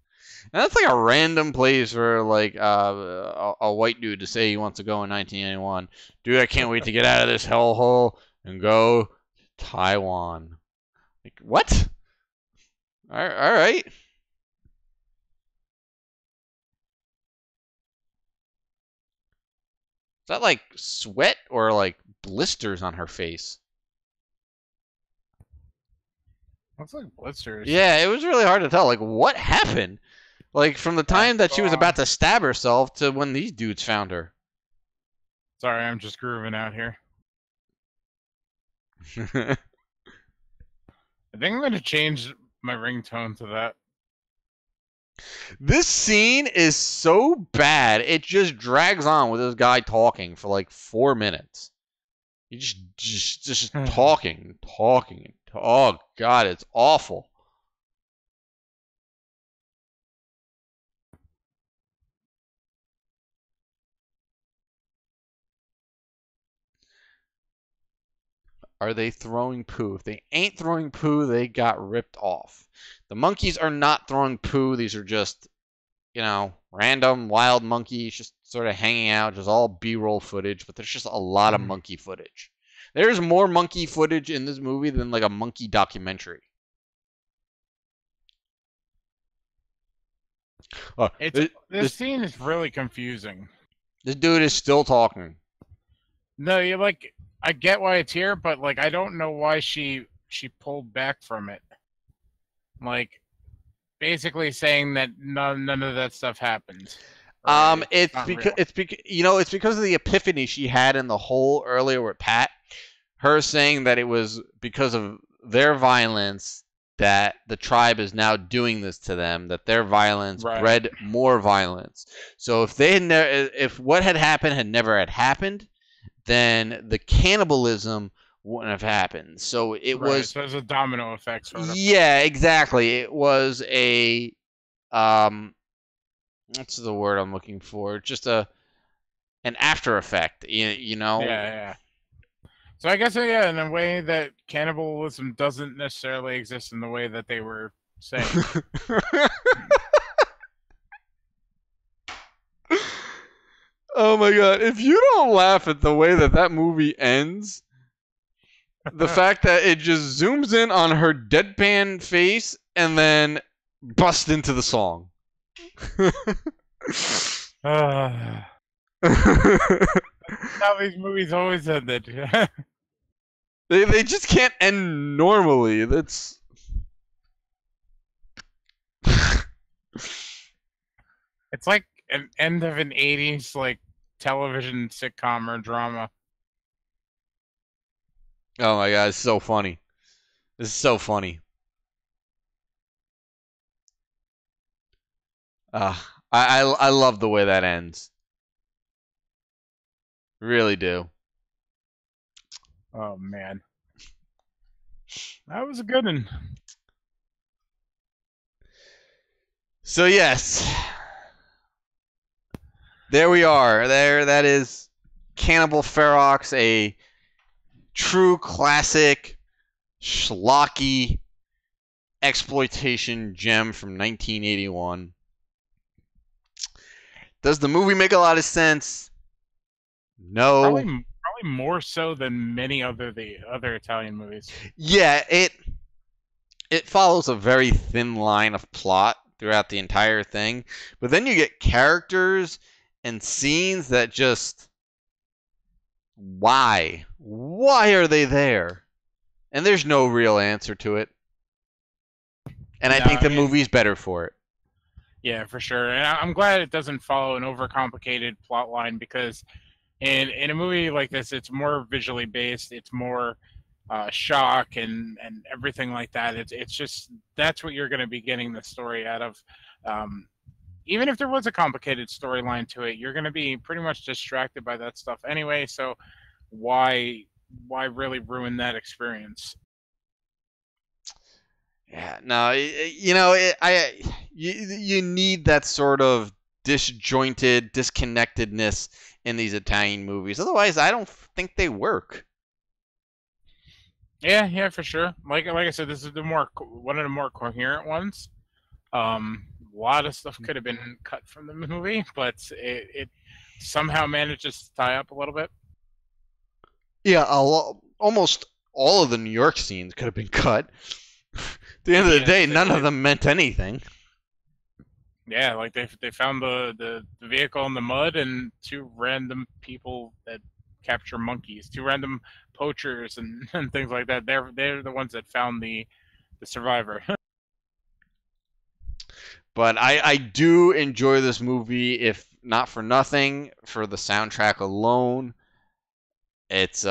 And that's like a random place for like a white dude to say he wants to go in 1991. Dude, I can't wait to get out of this hellhole and go to Taiwan. Like, what? All right. Is that like sweat or like blisters on her face? Looks like blisters. Yeah, it was really hard to tell. Like, what happened? Like, from the time that she was about to stab herself to when these dudes found her. Sorry, I'm just grooving out here. I think I'm gonna change my ringtone to that. This scene is so bad, it just drags on with this guy talking for like 4 minutes. He just talking. Oh, God, it's awful. Are they throwing poo? If they ain't throwing poo, they got ripped off. The monkeys are not throwing poo. These are just, random wild monkeys just sort of hanging out, just all B-roll footage, but there's just a lot of monkey footage. There's more monkey footage in this movie than like a monkey documentary. This scene is really confusing. This dude is still talking. No, I get why it's here, but like I don't know why she pulled back from it. Like basically saying that none of that stuff happened. It's because of the epiphany she had in the hole earlier with Pat. Her saying that it was because of their violence that the tribe is now doing this to them, that their violence bred more violence. So if what had happened had never happened, then the cannibalism wouldn't have happened. So it was. So there's a domino effect, sort of. Yeah, exactly. It was a what's the word I'm looking for? Just an after effect. Yeah. So I guess in a way that cannibalism doesn't necessarily exist in the way that they were saying. Oh my God! If you don't laugh at the way that movie ends, the fact that it just zooms in on her deadpan face and then busts into the song. How these movies always ended. They just can't end normally. It's like an end of an 80s like television sitcom or drama. Oh my god, it's so funny. This is so funny. I love the way that ends. Really do. Oh man. That was a good one. So yes, there we are. There, that is Cannibal Ferox, a true classic, schlocky exploitation gem from 1981. Does the movie make a lot of sense? No. Probably more so than many the other Italian movies. Yeah, it follows a very thin line of plot throughout the entire thing, but then you get characters and scenes that just, why are they there? And there's no real answer to it. And I think the movie's better for it. Yeah, for sure. And I'm glad it doesn't follow an overcomplicated plot line, because in a movie like this, it's more visually based. It's more shock and everything like that. It's just, that's what you're going to be getting the story out of. Even if there was a complicated storyline to it, you're going to be pretty much distracted by that stuff anyway. So why really ruin that experience? Yeah, no, you need that sort of disjointed, disconnectedness in these Italian movies. Otherwise, I don't think they work. Yeah, for sure. Like I said, this is one of the more coherent ones. A lot of stuff could have been cut from the movie, but it somehow manages to tie up a little bit. Yeah, almost all of the New York scenes could have been cut. At the end of the day, none of them meant anything. Yeah, like they found the vehicle in the mud, and two random people that capture monkeys, two random poachers and things like that. They're the ones that found the survivor. But I do enjoy this movie, if not for nothing, for the soundtrack alone. It's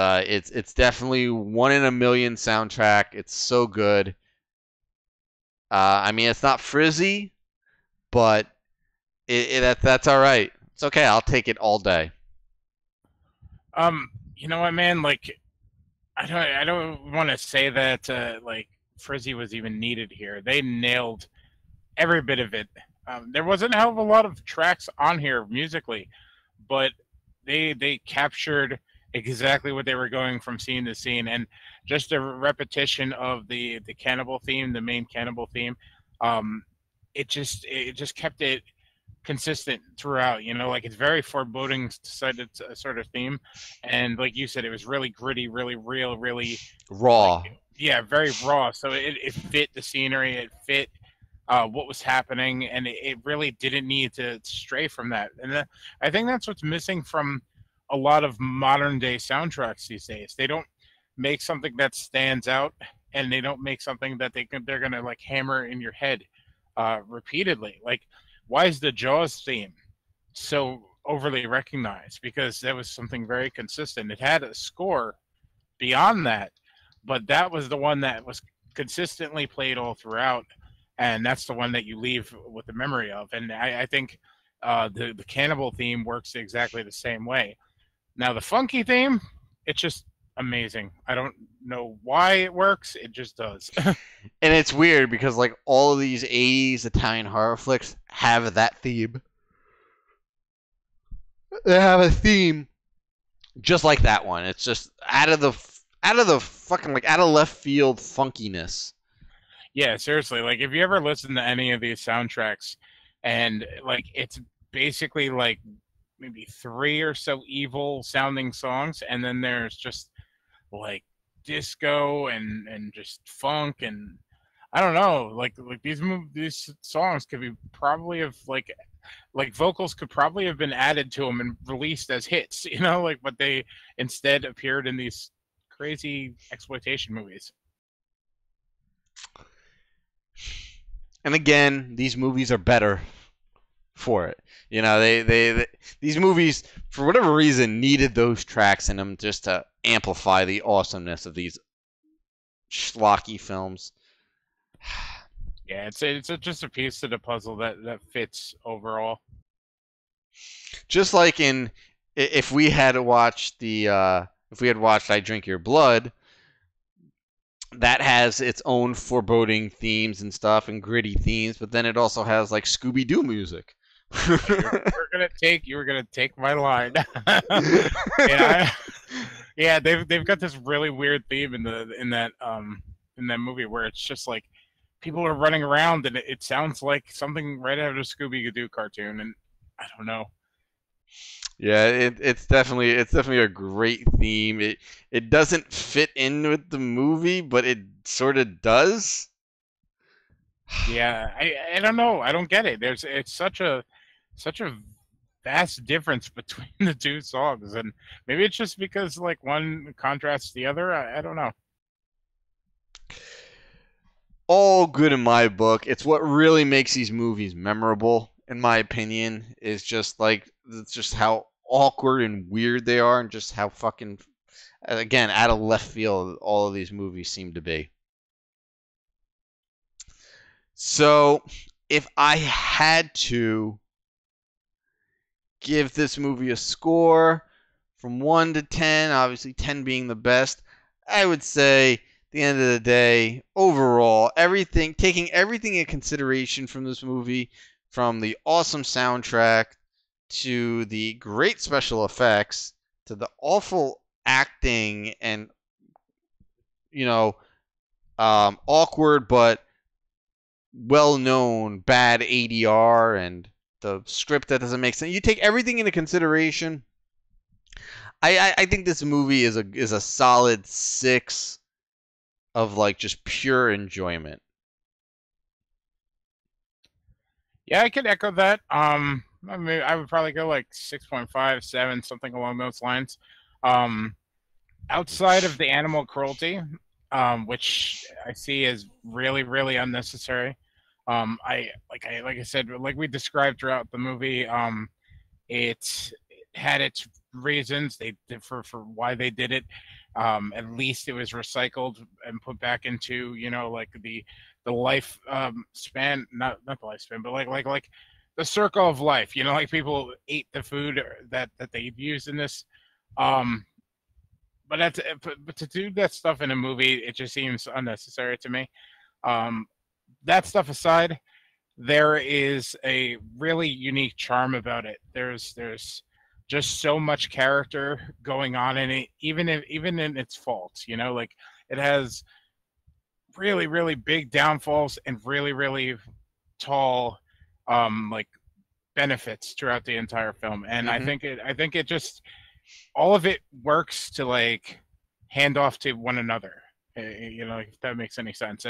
definitely one in a million soundtrack. It's so good. I mean, it's not frizzy, but that's all right. It's okay. I'll take it all day. You know what, man? Like, I don't want to say that like frizzy was even needed here. They nailed every bit of it. There wasn't a hell of a lot of tracks on here musically, but they captured exactly what they were going from scene to scene, and just a repetition of the cannibal theme, the main cannibal theme. It just kept it consistent throughout. You know, like, it's very foreboding sort of theme, and like you said, it was really gritty, really real, really raw. Like, yeah, very raw. So it fit the scenery, it fit what was happening, and it really didn't need to stray from that. And I think that's what's missing from a lot of modern day soundtracks these days. They don't make something that stands out, and they don't make something that they're gonna like hammer in your head repeatedly. Like, why is the Jaws theme so overly recognized? Because that was something very consistent. It had a score beyond that, but that was the one that was consistently played all throughout, and that's the one that you leave with the memory of. And I think the cannibal theme works exactly the same way. Now, the funky theme, it's just amazing. I don't know why it works. It just does. And it's weird because, like, all of these 80s Italian horror flicks have that theme. They have a theme just like that one. It's just out of the fucking, like, out of left field funkiness. Yeah, seriously. Like, if you ever listen to any of these soundtracks, and like, it's basically like maybe 3 or so evil sounding songs, and then there's just like disco and just funk, and I don't know, like these songs could be probably have like vocals could probably have been added to them and released as hits, you know, like, but they instead appeared in these crazy exploitation movies. And again, these movies are better for it. You know, these movies, for whatever reason, needed those tracks in them just to amplify the awesomeness of these schlocky films. Yeah, it's just a piece of the puzzle that fits overall. Just like if we had watched I Drink Your Blood, that has its own foreboding themes and stuff and gritty themes, but then it also has like Scooby-Doo music. You were gonna take my line. Yeah, yeah. They've got this really weird theme in that movie where it's just like people are running around and it sounds like something right out of a Scooby-Doo cartoon, and I don't know. Yeah, it's definitely a great theme. It doesn't fit in with the movie, but it sort of does. Yeah, I don't know. I don't get it. It's such a vast difference between the two songs, and maybe it's just because like one contrasts the other. I don't know. All good in my book. It's what really makes these movies memorable, in my opinion, is just like it's just how awkward and weird they are, and just how fucking, again, out of left field all of these movies seem to be. So, if I had to give this movie a score from 1 to 10, obviously 10 being the best, I would say, at the end of the day, overall, taking everything in consideration from this movie, from the awesome soundtrack to the great special effects to the awful acting and, awkward but well-known bad ADR and the script that doesn't make sense. You take everything into consideration. I think this movie is a solid 6 of like just pure enjoyment. Yeah, I could echo that. I mean, I would probably go like 6.5, 7, something along those lines. Outside of the animal cruelty, which I see as really, really unnecessary. Like I said, like we described throughout the movie, it had its reasons for why they did it. At least it was recycled and put back into like the life span, not the lifespan, but like the circle of life. Like people ate the food that they used in this. But to do that stuff in a movie, it just seems unnecessary to me. That stuff aside, there is a really unique charm about it. There's just so much character going on in it, even in its faults. Like it has really, really big downfalls and really, really tall like benefits throughout the entire film. And Mm-hmm. I think it just, all of it works to like hand off to one another. If that makes any sense,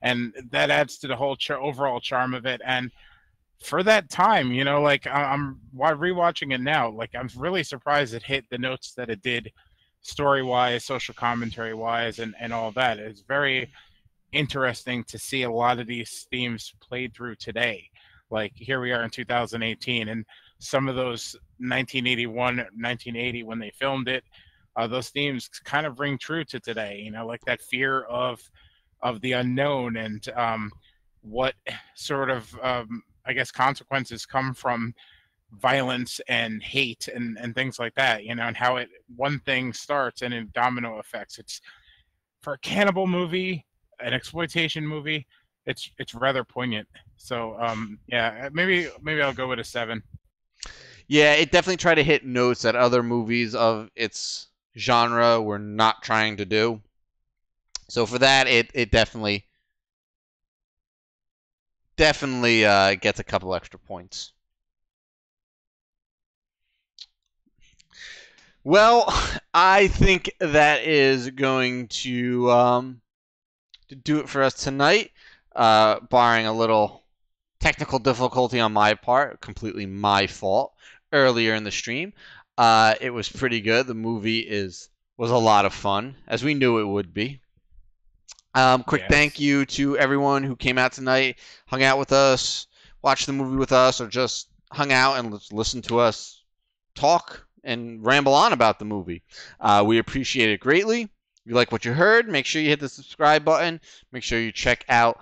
and that adds to the whole overall charm of it. And for that time, like I'm rewatching it now, like I'm really surprised it hit the notes that it did, story wise, social commentary wise, and all that. It's very interesting to see a lot of these themes played through today. Like here we are in 2018, and some of those 1981, 1980 when they filmed it, those themes kind of ring true to today. Like that fear of the unknown and what sort of I guess consequences come from violence and hate and things like that. And how one thing starts and in domino effects. It's for a cannibal movie, an exploitation movie. It's rather poignant. So yeah, maybe I'll go with a 7. Yeah, it definitely tried to hit notes that other movies of its genre were not trying to do. So for that, it definitely gets a couple extra points. Well, I think that is going to do it for us tonight. Barring a little technical difficulty on my part, completely my fault, earlier in the stream. It was pretty good. The movie was a lot of fun, as we knew it would be. Quick Yes. thank you to everyone who came out tonight, hung out with us, watched the movie with us, or just hung out and listened to us talk and ramble on about the movie. We appreciate it greatly. If you like what you heard, make sure you hit the subscribe button. Make sure you check out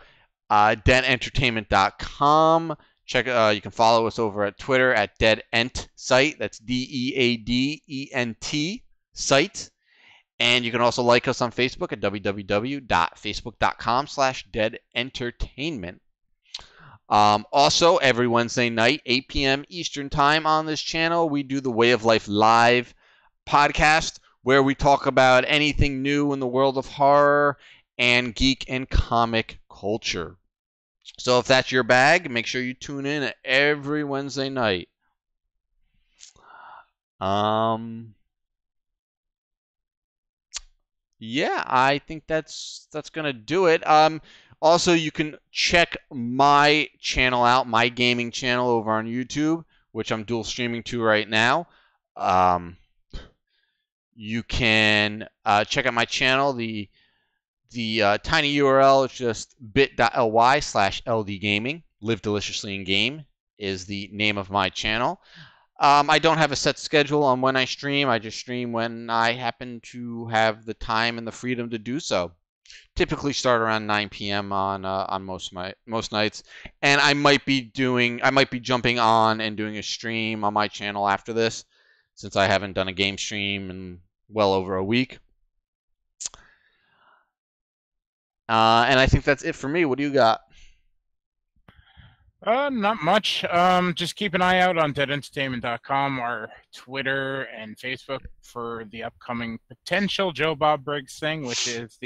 deadentertainment.com. You can follow us over at Twitter at deadent site. That's DEADENT site. And you can also like us on Facebook at www.facebook.com/deadentertainment. Also, every Wednesday night, 8 p.m. Eastern Time on this channel, we do the Way of Life Live podcast, where we talk about anything new in the world of horror and geek and comic culture. So if that's your bag, make sure you tune in every Wednesday night. Yeah, I think that's gonna do it. Also, you can check my channel out, my gaming channel over on YouTube, which I'm dual streaming to right now. You can check out my channel. The tiny URL is just bit.ly/ldgaming. Live deliciously in game is the name of my channel. I don't have a set schedule on when I stream. I just stream when I happen to have the time and the freedom to do so. Typically start around 9 p.m. on most nights, and I might be jumping on and doing a stream on my channel after this, since I haven't done a game stream in well over a week. And I think that's it for me. What do you got? Not much. Just keep an eye out on deadentertainment.com, our Twitter and Facebook, for the upcoming potential Joe Bob Briggs thing, which is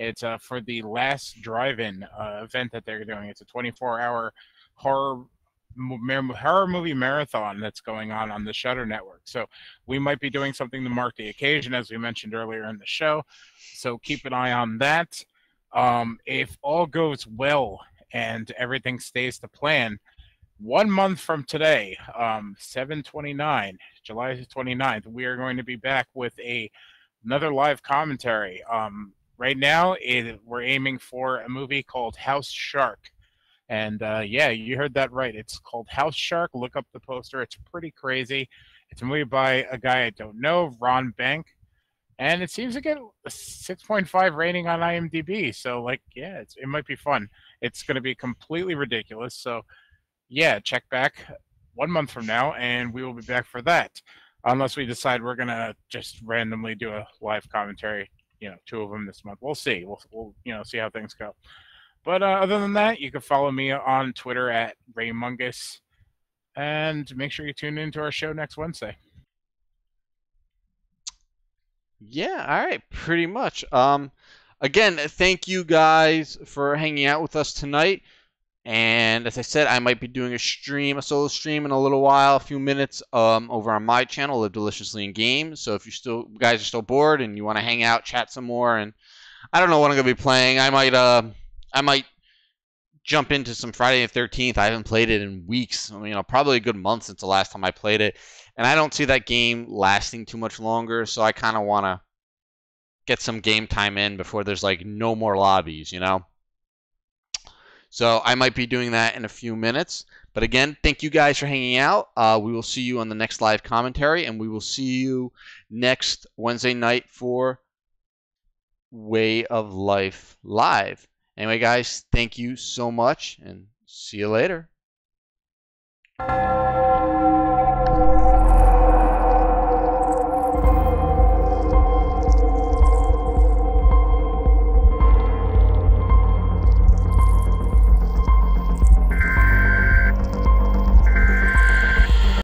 it's for the last drive-in event that they're doing. It's a 24-hour horror movie marathon that's going on the Shudder Network. So we might be doing something to mark the occasion, as we mentioned earlier in the show. So keep an eye on that. If all goes well and everything stays to plan, 1 month from today, 7/29, July 29th, we are going to be back with another live commentary. Right now, we're aiming for a movie called House Shark. And yeah, you heard that right. It's called House Shark. Look up the poster. It's pretty crazy. It's a movie by a guy I don't know, Ron Bank. And it seems to get a 6.5 rating on IMDb. So, like, yeah, it might be fun. It's going to be completely ridiculous. So, yeah, check back 1 month from now, and we will be back for that. Unless we decide we're going to just randomly do a live commentary, 2 of them this month. We'll see. We'll see how things go. But other than that, you can follow me on Twitter at Mungus. And make sure you tune into our show next Wednesday. Yeah, all right, pretty much. Again, thank you guys for hanging out with us tonight. And as I said, I might be doing a solo stream in a little while, a few minutes, over on my channel, Live Deliciously in Game. So if you guys are still bored and you want to hang out, chat some more, and I don't know what I'm gonna be playing. I might jump into some Friday the 13th. I haven't played it in weeks. Probably a good month since the last time I played it. And I don't see that game lasting too much longer, so I kind of want to get some game time in before there's like no more lobbies, So I might be doing that in a few minutes. But again, thank you guys for hanging out. We will see you on the next live commentary, and we will see you next Wednesday night for Way of Life Live. Anyway, guys, thank you so much, and see you later.